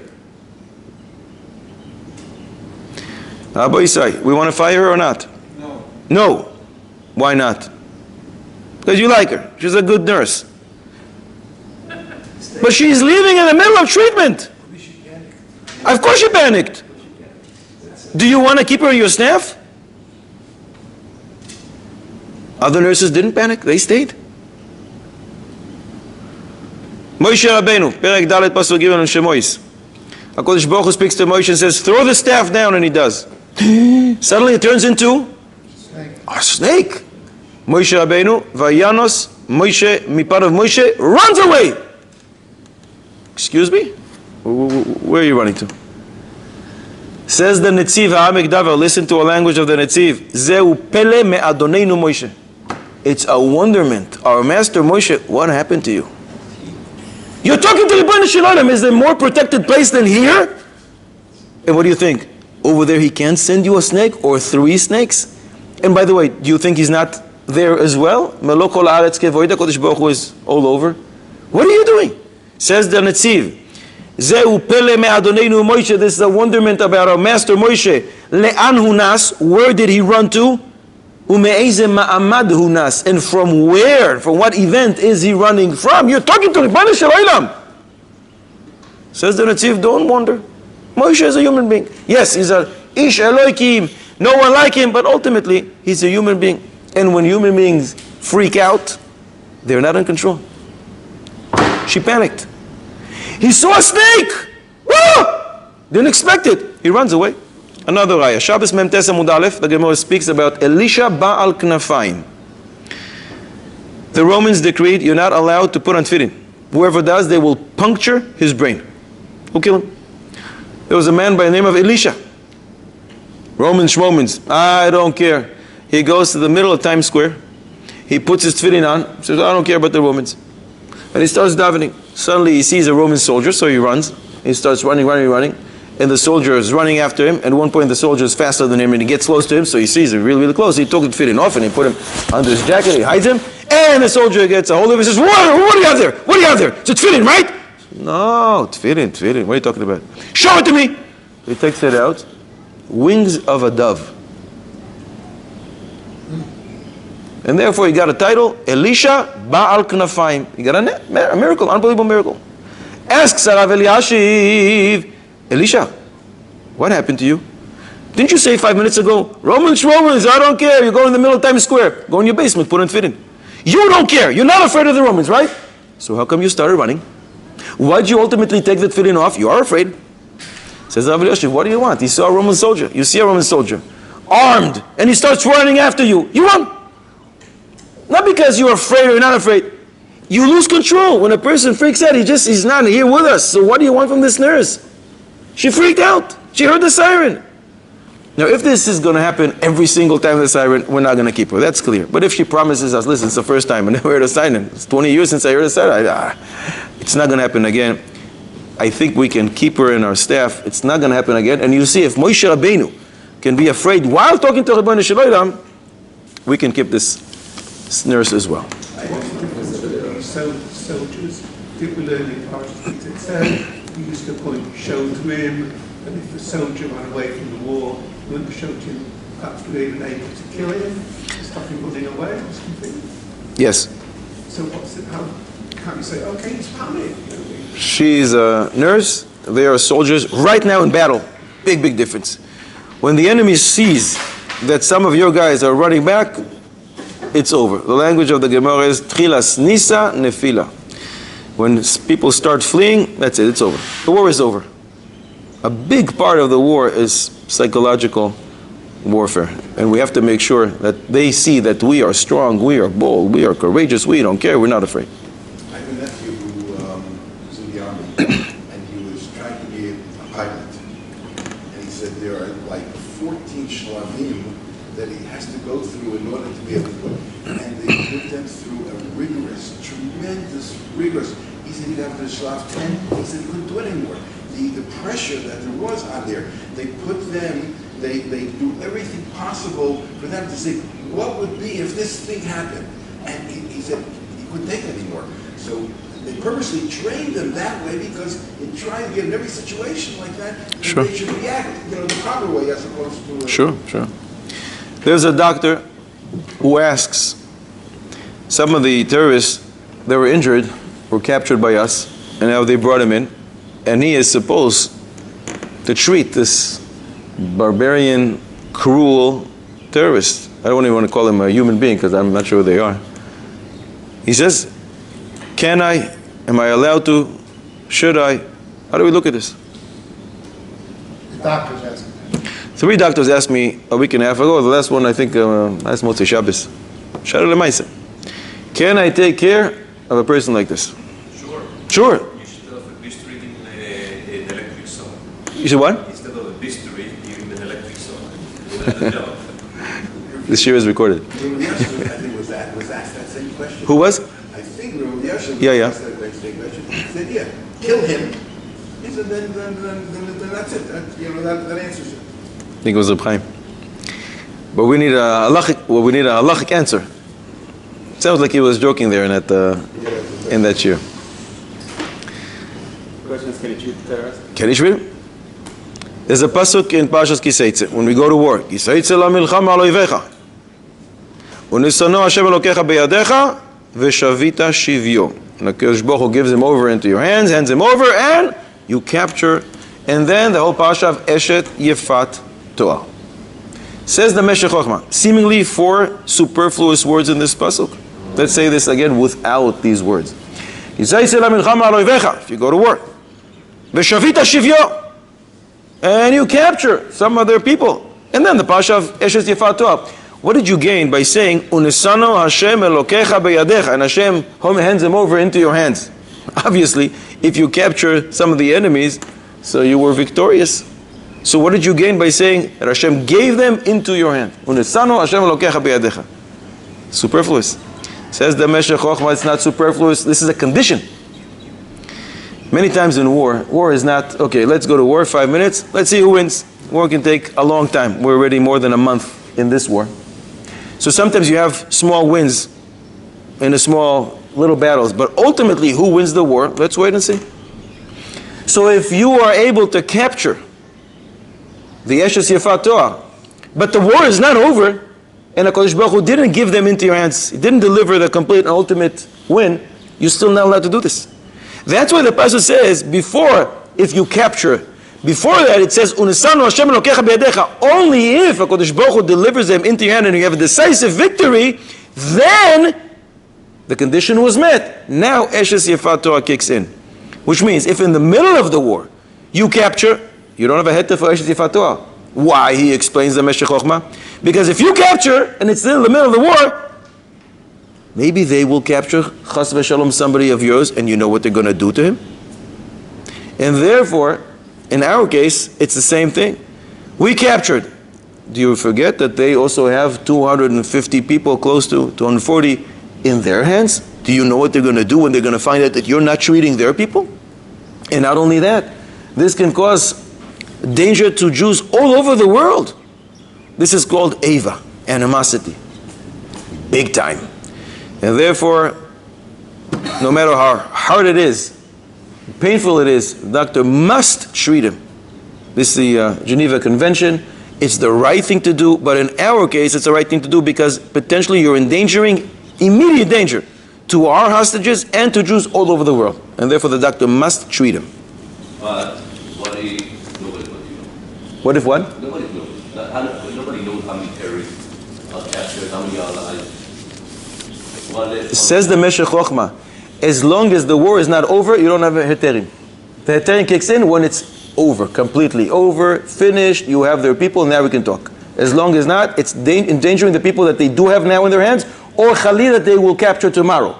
Abba Yisai, we want to fire her or not? No. No. Why not? Because you like her. She's a good nurse. But she's leaving in the middle of treatment. Of course she panicked. Do you want to keep her on your staff? Other nurses didn't panic. They stayed. Moshe Rabbeinu, Perek Dalet Pasuk Gimel and Shemois. HaKadosh Baruch Hu speaks to Moshe and says, throw the staff down, and he does. Suddenly it turns into a snake. Moshe Rabbeinu, Vayanos, Moshe, Mipad of Moshe, runs away. Excuse me? Where are you running to? Says the Netziv Ha'amek Davar, listen to a language of the Netziv. Zeu pele me Adoneinu Moshe. It's a wonderment. Our master Moshe, what happened to you? You're talking to the Ribbono Shel Olam. Is there more protected place than here? And what do you think? Over there he can't send you a snake or 3 snakes? And by the way, do you think he's not there as well? Melo kol haaretz kevoida, Kodesh Baruch Hu is all over. What are you doing? Says the Netziv. Zeu pele me Adoneinu Moshe. This is a wonderment about our master Moshe. Le'an hunas. Where did he run to? Ume'eze ma'amad hunas. And from where? From what event is he running from? You're talking to the Ribbono Shel Olam. Says the Netziv, don't wonder. Moshe is a human being. Yes, he's a ish Elokim. No one like him, but ultimately, he's a human being. And when human beings freak out, they're not in control. She panicked. He saw a snake! Ah! Didn't expect it. He runs away. Another raya. Shabbos Mem Tes Amud Aleph, the Gemara speaks about Elisha Ba'al Knafayim. The Romans decreed you're not allowed to put on tefillin. Whoever does, they will puncture his brain. Who kill him? There was a man by the name of Elisha. Romans, I don't care. He goes to the middle of Times Square. He puts his tefillin on. Says, I don't care about the Romans. And he starts davening. Suddenly he sees a Roman soldier, so he runs. He starts running. And the soldier is running after him. At one point the soldier is faster than him and he gets close to him, so he sees him really, really close. He took the tefillin off and he put him under his jacket, he hides him. And the soldier gets a hold of him and says, what do you have there? What do you have there? It's a tefillin, right? No, tefillin. What are you talking about? Show it to me. He takes it out. Wings of a dove. And therefore he got a title, Elisha Ba'al Knafayim. He got a miracle, unbelievable miracle. Asks Rav Eliashiv, Elisha, what happened to you? Didn't you say 5 minutes ago, Romans, I don't care. You go in the middle of Times Square. Go in your basement, put on tefillin. You don't care. You're not afraid of the Romans, right? So how come you started running? Why'd you ultimately take the tefillin off? You are afraid. Says Rav Elyashiv, what do you want? You saw a Roman soldier. You see a Roman soldier, armed, and he starts running after you. You run. Not because you're afraid or you're not afraid. You lose control. When a person freaks out, he's not here with us. So what do you want from this nurse? She freaked out. She heard the siren. Now, if this is going to happen every single time the siren, we're not going to keep her. That's clear. But if she promises us, listen, it's the first time I never heard a siren. It's 20 years since I heard a siren. It's not going to happen again. I think we can keep her in our staff. It's not going to happen again. And you see, if Moshe Rabbeinu can be afraid while talking to Rabbeinu Shalom, we can keep this nurse as well. Soldiers, people learning Parasha, it said, we used to point Shotrim, and if the soldier ran away from the war, wouldn't the Shotrim perhaps be even able to kill him, stop him running away or something? Yes. So how can you say, okay, it's panic? She's a nurse. They are soldiers right now in battle. Big, big difference. When the enemy sees that some of your guys are running back, it's over. The language of the Gemara is Tchilas Nisa Nefila. When people start fleeing, that's it, it's over. The war is over. A big part of the war is psychological warfare. And we have to make sure that they see that we are strong, we are bold, we are courageous, we don't care, we're not afraid. I have a nephew who was in the army, and he was trying to be a pilot. And he said there are like 14 shlavim that he has to go through in order to be able to do it. And they put them through a rigorous. He said he'd after Shlav 10, he said he couldn't do it anymore. The pressure that there was on there, they put them, they do everything possible for them to say, what would be if this thing happened? And he said he couldn't take it anymore. So they purposely trained them that way because in trying to get in every situation like that, Sure. they should react, the proper way as opposed to... Sure. There's a doctor who asks, some of the terrorists that were injured were captured by us, and now they brought him in, and he is supposed to treat this barbarian, cruel terrorist. I don't even want to call him a human being because I'm not sure who they are. He says, am I allowed to, should I? How do we look at this? The doctor's asking. 3 doctors asked me a week and a half ago, the last one I think, last Motzei Shabbos. Shara Lemaisa. Can I take care of a person like this? Sure. You should have a bisturi in an electric saw. You said what? Instead of a bisturi, give him an electric saw. This year is recorded. Rav Elyashiv, I think, was asked that same question. Who was? I think Rav Elyashiv was Yeah. asked that same question. He said, yeah, kill him. He said, then that's it. That answers it. I think it was Reb Chaim. But we need a halachic answer. Sounds like he was joking there in that year. The question is, can you treat the terrorist? Can you treat? There's a pasuk in Parshas Kiseitze when we go to war. Kiseitze la milchama lo ivecha. Unisano Hashem Elokecha beyadecha v'shavita shivyo. And the Kiddush Baruch Hu gives him over into your hands, hands him over, and you capture. And then the whole Parasha of Eshet Yefat Toah. Says the Meshech Chochmah, seemingly 4 superfluous words in this pasuk. Let's say this again without these words. If you go to war, v'shavita shivyo, and you capture some other people, and then the Parasha of Eshet Yefat Toah. What did you gain by saying Unisano Hashem Elokecha beyadecha, and Hashem hands him over into your hands? Obviously, if you capture some of the enemies, so you were victorious. So what did you gain by saying that Hashem gave them into your hand? Unisano Hashem Elokecha beyadecha. Superfluous. Says the Meshech Chochmah, it's not superfluous. This is a condition. Many times in war is not, okay, let's go to war, 5 minutes, let's see who wins. War can take a long time. We're already more than a month in this war. So sometimes you have small wins in the small little battles, but ultimately who wins the war? Let's wait and see. So if you are able to capture the Eshes Yefat Toah, but the war is not over, and HaKadosh Baruch Hu didn't give them into your hands, He didn't deliver the complete and ultimate win, you're still not allowed to do this. That's why the Pasuk says, before, if you capture, Before that, it says, "Unesanu Hashem Elokecha beyadecha." Only if HaKadosh Baruch Hu delivers them into your hand and you have a decisive victory, then the condition was met. Now Eshes Yefat Torah kicks in. Which means, if in the middle of the war, you capture, you don't have a heter for Eshes Yefat Torah. Why? He explains the Meshech Chochmah. Because if you capture, and it's still in the middle of the war, maybe they will capture Chas v'Shalom somebody of yours, and you know what they're going to do to him. And therefore, in our case, it's the same thing. We captured. Do you forget that they also have 250 people, close to 240, in their hands? Do you know what they're going to do when they're going to find out that you're not treating their people? And not only that, this can cause danger to Jews all over the world. This is called Eva, animosity. Big time. And therefore, no matter how hard it is, painful it is, the doctor must treat him. This is the Geneva Convention. It's the right thing to do, but in our case, it's the right thing to do because potentially you're endangering, immediate danger, to our hostages and to Jews all over the world. And therefore the doctor must treat him. But what if nobody knows? What if what? Nobody knows. Nobody knows how many terrorists are captured, how many are alive. Says the Meshech Chochmah, as long as the war is not over, you don't have a heterim. The heterim kicks in when it's over, completely over, finished, you have their people, now we can talk. As long as not, it's endangering the people that they do have now in their hands, or Chali that they will capture tomorrow.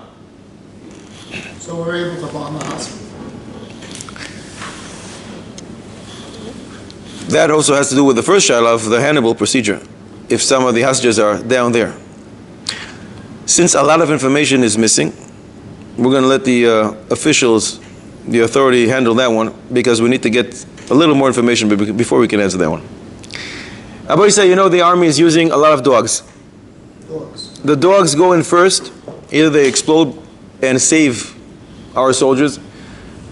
So we're able to bomb the hospital. That also has to do with the first shaila of the Hannibal procedure, if some of the hostages are down there. Since a lot of information is missing, we're going to let the officials, the authority, handle that one because we need to get a little more information before we can answer that one. Abai say, you know, the army is using a lot of dogs. The dogs go in first. Either they explode and save our soldiers.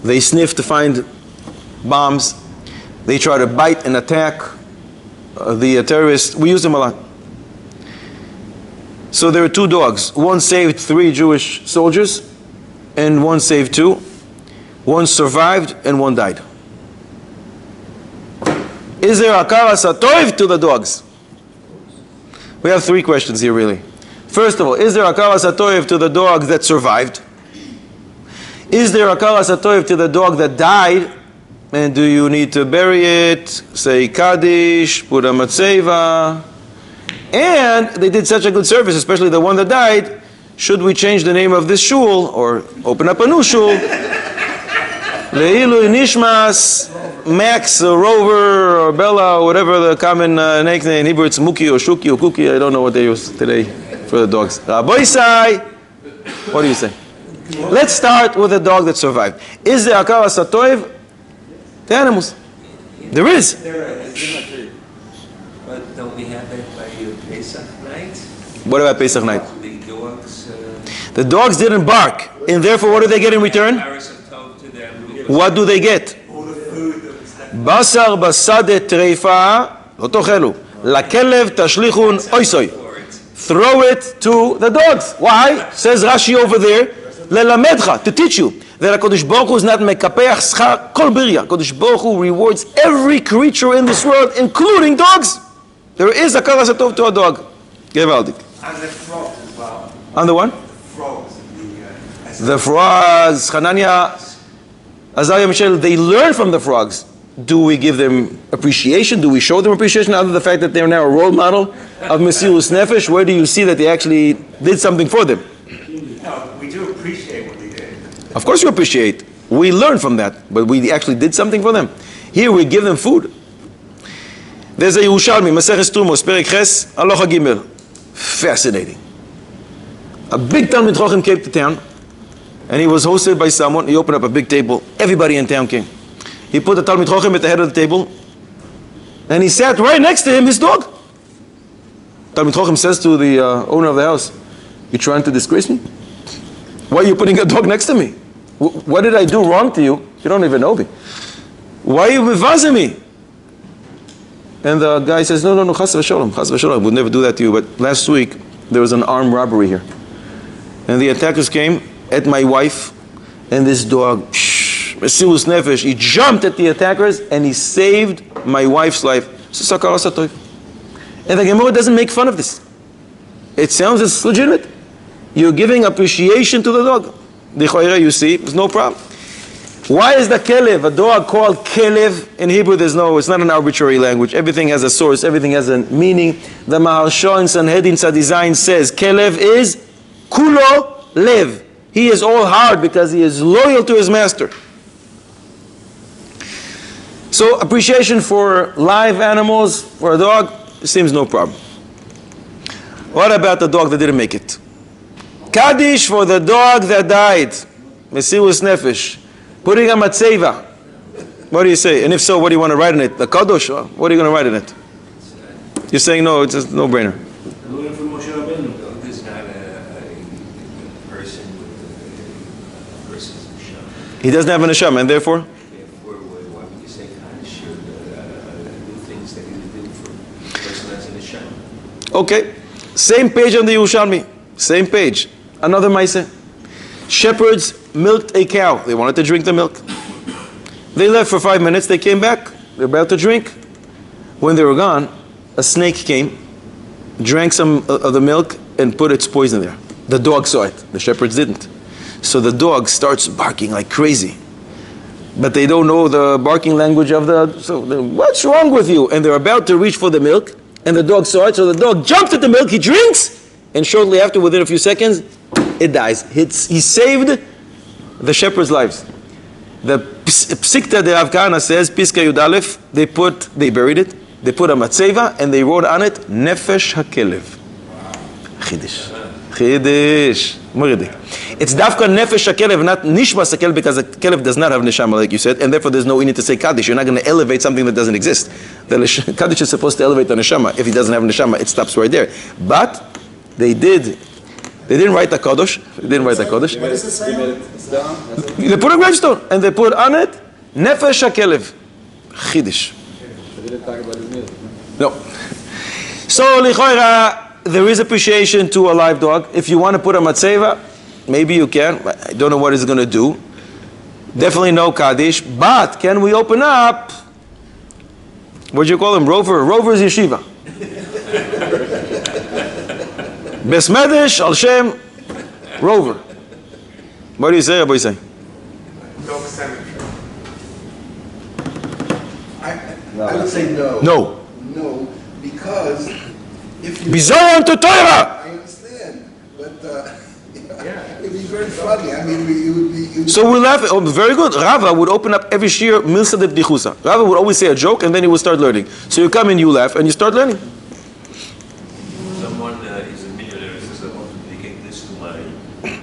They sniff to find bombs. They try to bite and attack the terrorists. We use them a lot. So there are two dogs. One saved 3 Jewish soldiers, and one saved 2. One survived, and one died. Is there akara satoiv to the dogs? We have 3 questions here, really. First of all, is there akara satoiv to the dog that survived? Is there akara satoiv to the dog that died? And do you need to bury it, say Kaddish, put a matzeva? And they did such a good service, especially the one that died. Should we change the name of this shul or open up a new shul? Leilu Nishmas, Max, or Rover, or Bella, or whatever the common nickname. In Hebrew it's Muki or Shuki or Kuki. I don't know what they use today for the dogs. Rabbi Sai, what do you say? Let's start with the dog that survived. Is there akara satoiv? The animals. There is. But don't we have it by Pesach night? What about Pesach night? The dogs. The dogs didn't bark, and therefore what do they get in return? What do they get? Basar basade treifa lo tochelu lakelev tashlichun oisoi. Throw it to the dogs. Why? Says Rashi over there, lelamedcha, to teach you that HaKadosh Baruch Hu is not mekapeach schar kol birya. HaKadosh Baruch Hu rewards every creature in this world, including dogs. There is a akara satov to a dog. Gevaldik. And the frogs as well. On the one? Frogs. The frogs. Hanania, Azariah, Michelle, they learn from the frogs. Do we give them appreciation? Do we show them appreciation other than the fact that they're now a role model of Mesirus Nefesh? Where do you see that they actually did something for them? No, we do appreciate what they did. Of course you appreciate. We learn from that, but we actually did something for them. Here we give them food. There's a Yerushalmi, Maseches Trumos, Perek Ches, Aloha Gimel. Fascinating. A big Talmid Chochem came to town, and he was hosted by someone. He opened up a big table. Everybody in town came. He put the Talmid Chochem at the head of the table, and he sat right next to him, his dog. Talmid Chochem says to the owner of the house, "You trying to disgrace me? Why are you putting a dog next to me? What did I do wrong to you? You don't even know me. Why are you mevazing me?" And the guy says, no, chas v'sholom, we'll never do that to you. But last week, there was an armed robbery here. And the attackers came at my wife, and this dog Mesirus Nefesh. He jumped at the attackers and he saved my wife's life. And the Gemara doesn't make fun of this. It sounds it's legitimate. You're giving appreciation to the dog. You see, there's no problem. Why is the kelev, a dog called kelev? In Hebrew, it's not an arbitrary language. Everything has a source, everything has a meaning. The Maharsha in Sanhedrin Tzadizayin says, kelev is kulo lev. He is all hard because he is loyal to his master. So appreciation for live animals, for a dog, seems no problem. What about the dog that didn't make it? Kaddish for the dog that died. Mesirus Nefesh. Putting a matzeva. What do you say? And if so, what do you want to write in it? The Kiddush? What are you going to write in it? You're saying no, it's a no-brainer. This not a person with a person's neshama. He doesn't have a neshama, and therefore? Therefore, why would you say Kaddish or do things that he did for a person that's a neshama? Okay. Same page on the Yerushalmi. Same page. Another Maaseh. Shepherds milked a cow. They wanted to drink the milk. They left for 5 minutes. They came back. They're about to drink. When they were gone, a snake came, drank some of the milk, and put its poison there. The dog saw it. The shepherds didn't. So the dog starts barking like crazy. But they don't know the barking language of the... So what's wrong with you? And they're about to reach for the milk, and the dog saw it. So the dog jumps at the milk. He drinks, and shortly after, within a few seconds, it dies. He saved the shepherds' lives. The Psikta de Rav Kahana says, Piska Yud Aleph, they buried it, they put a matzeva, and they wrote on it, Nefesh HaKelev. Chidish. It's Dafka Nefesh HaKelev, not Nishmas HaKelev, because the Kelev does not have Neshama, like you said, and therefore there's no need to say Kaddish. You're not going to elevate something that doesn't exist. The Kaddish is supposed to elevate the Neshama. If he doesn't have Neshama, it stops right there. But they didn't write the Kiddush. They didn't write the Kiddush. What does it say? They put a gravestone and they put on it Nefesh HaKelev. Chiddush. They didn't talk about his music. No. So lichoira, there is appreciation to a live dog. If you want to put a matzeva, maybe you can. I don't know what it's going to do. Definitely no Kaddish. But can we open up? What do you call him? Rover's yeshiva. Besmedish al Shem Rover. What do you say, Rabbi say? Dog cemetery. I would say no. No. No, because if you... Bizayon to Torah. I understand, but it'd be very funny. I mean, it would be... So we laugh. Oh, very good. Rava would open up every shir milsa de b'dichusa. Rava would always say a joke and then he would start learning. So you come in, you laugh, and you start learning. Someone is a millionaire and says, I want to dedicate this to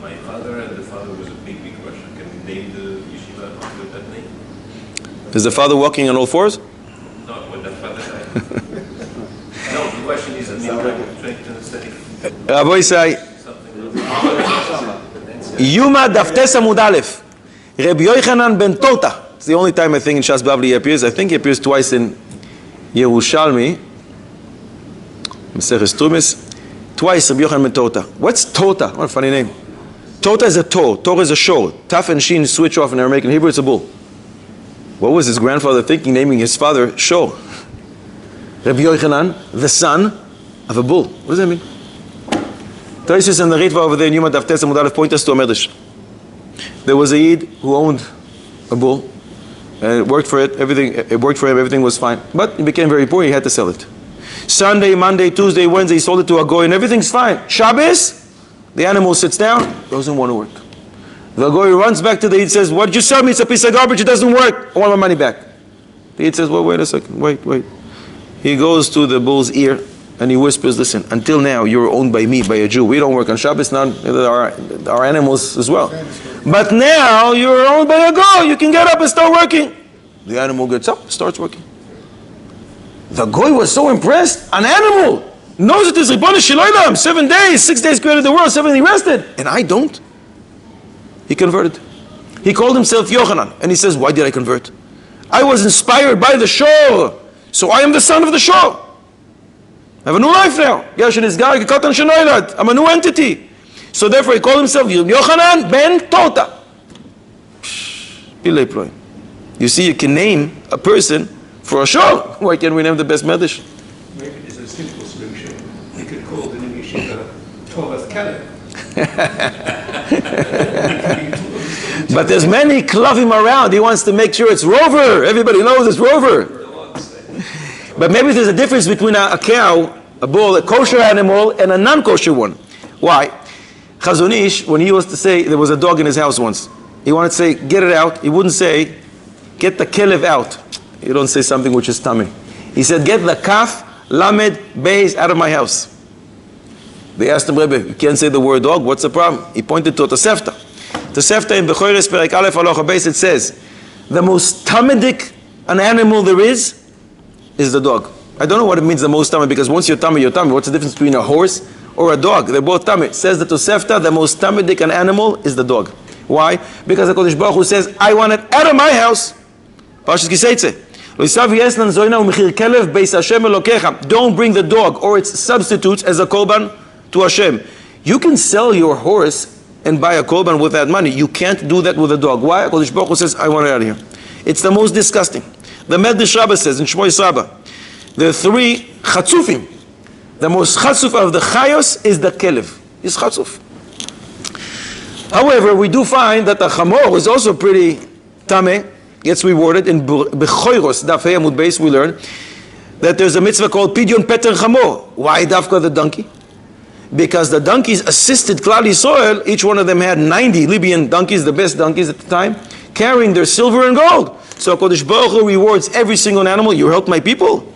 my father, and the father was a big Russian. Can we name the yeshiva with that name? Is the father walking on all fours? Not when that father died. No, the question is, I'm trying to understand Rabbi say, Yuma Daftes Amud Aleph. Rabbi Yochanan ben Tota. It's the only time I think in Shas Bavli he appears. I think he appears twice in Yerushalmi. Maseches Tumis. Twice Rabbi Yochanan ben Tota. What's Tota? What a funny name. Tota is a Tor. Tor is a shor. Taf and Shin switch off in Aramaic. In Hebrew it's a bull. What was his grandfather thinking, naming his father Shor? Rabbi Yochanan, the son of a bull. What does that mean? Taisus and the Ritva over there in Yuma Daftes Amud Aleph point us to a medrash. There was a Yid who owned a bull, and it worked for it. It worked for him. Everything was fine, but he became very poor. He had to sell it. Sunday, Monday, Tuesday, Wednesday, he sold it to a goy, and everything's fine. Shabbos, the animal sits down, doesn't want to work. The goy runs back to the Yid, says, "What did you sell me? It's a piece of garbage. It doesn't work. I want my money back." The Yid says, "Well, wait a second. Wait." He goes to the bull's ear and he whispers, "Listen, until now you were owned by me, by a Jew. We don't work on Shabbos, none. Our animals as well. But now you're owned by a goy. You can get up and start working." The animal gets up, starts working. The goy was so impressed. An animal knows it is Ribbon Shiloilam. 7 days, 6 days created the world, 7 he rested. And I don't. He converted. He called himself Yochanan. And he says, "Why did I convert? I was inspired by the shore. So I am the son of the shore. I have a new life now. I'm a new entity." So therefore he called himself Yochanan ben Tota. You see, you can name a person for a show. Why can't we name the best Medrash? Maybe there's a simple solution. You could call the new yeshiva Torah Keller. But there's many klavim around. He wants to make sure it's Rover. Everybody knows it's Rover. But maybe there's a difference between a cow, a bull, a kosher animal, and a non-kosher one. Why? Chazon Ish, when he used to say, there was a dog in his house once. He wanted to say, get it out. He wouldn't say, get the kelev out. You don't say something which is tummy. He said, get the kaf, lamed, beis out of my house. They asked him, Rebbe, you can't say the word dog, what's the problem? He pointed to Tosefta. Tosefta in Bechoires Perek Aleph Halacha Beis, it says, the most tamidic an animal there is the dog. I don't know what it means the most tamid, because once you're tamid, you're tamid. What's the difference between a horse or a dog? They're both tamid. Says the Tosefta, the most tamidic an animal is the dog. Why? Because the Kodesh Baruch Hu says, I want it out of my house. Parshas Kiseitze. Don't bring the dog or its substitutes as a korban to Hashem. You can sell your horse and buy a korban with that money. You can't do that with a dog. Why? Kodesh Baruch Hu says, I want it out of here. It's the most disgusting. The Medrash Rabbah says in Shmoy Saba, there are three chatzufim. The most chatzuf of the chayos is the kelev. He's chatzuf. However, we do find that the chamor is also pretty tameh, gets rewarded. In Bechoiros, Daf Hey Amud Beis, we learn that there's a mitzvah called Pidyon Peter Chamor. Why dafka the donkey? Because the donkeys assisted Klal Yisrael. Each one of them had 90 Libyan donkeys, the best donkeys at the time, carrying their silver and gold. So Kodesh Baruch Hu rewards every single animal. You helped my people,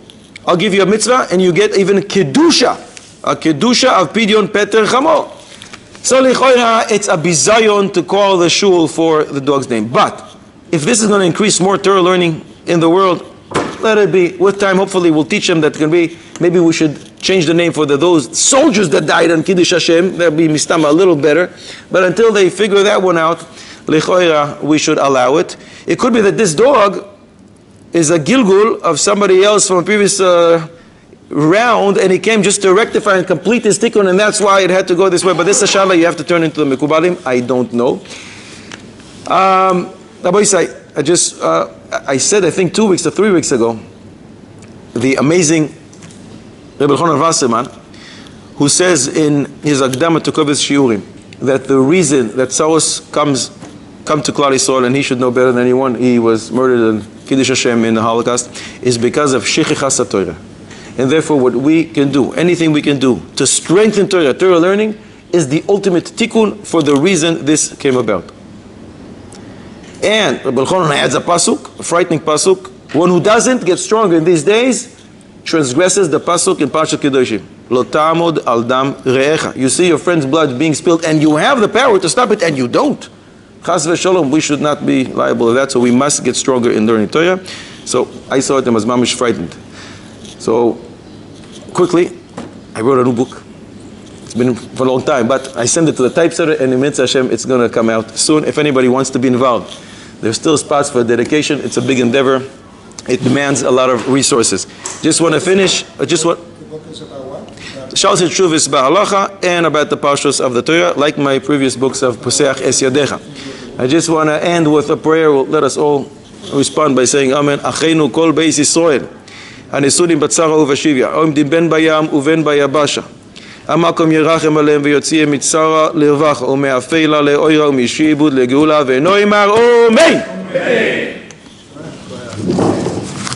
I'll give you a mitzvah, and you get even Kiddusha, a Kiddusha of Pidyon Peter Chamor. So lichoira, it's a bizayon to call the shul for the dog's name. But if this is going to increase more Torah learning in the world, let it be. With time, hopefully, we'll teach them that can be. Maybe we should change the name for those soldiers that died on Kiddush Hashem. That'll be mistama a little better. But until they figure that one out, lichoira, we should allow it. It could be that this dog is a gilgul of somebody else from a previous round, and he came just to rectify and complete his tikkun, and that's why it had to go this way. But this Hashallah, you have to turn into the Mekubalim. I don't know. Rabbi Yisai, I said, I think 2 weeks or 3 weeks ago, the amazing Rebbe Elchanan Wasserman, who says in his Akdama to Kovetz Shiurim that the reason that Saros come to Klal Yisrael, and he should know better than anyone, he was murdered in Kiddush Hashem in the Holocaust, is because of Shechichas HaTorah. And therefore what we can do, anything we can do to strengthen Torah learning, is the ultimate tikkun for the reason this came about. And Rebbe Elchanan adds a pasuk, a frightening pasuk. One who doesn't get stronger in these days transgresses the pasuk in Parashat Kedoshim. Lo ta'amod al dam re'echa. You see your friend's blood being spilled, and you have the power to stop it, and you don't. Chas v'sholom, we should not be liable to that, so we must get stronger in learning Torah. So I saw it and was mamish frightened. So quickly, I wrote a new book. It's been for a long time, but I sent it to the typesetter, and in Mitzvah Hashem, it's going to come out soon. If anybody wants to be involved, there's still spots for dedication. It's a big endeavor. It demands a lot of resources. Just want to finish. The book is about what? Shals Tshuvis Ba'alacha, and about the Parshas of the Torah, like my previous books of Poseach Es Yadecha. I just want to end with a prayer. Let us all respond by saying Amen. Achenu kol beis Yisrael, hanesunim batzara uvashivya, omdim ben bayam uven bayabasha. המקום ירחם עליהם ויוציאם מצרה לרווחה ומאפלה לאוירה ומשעבוד לגאולה ונאמר אמן.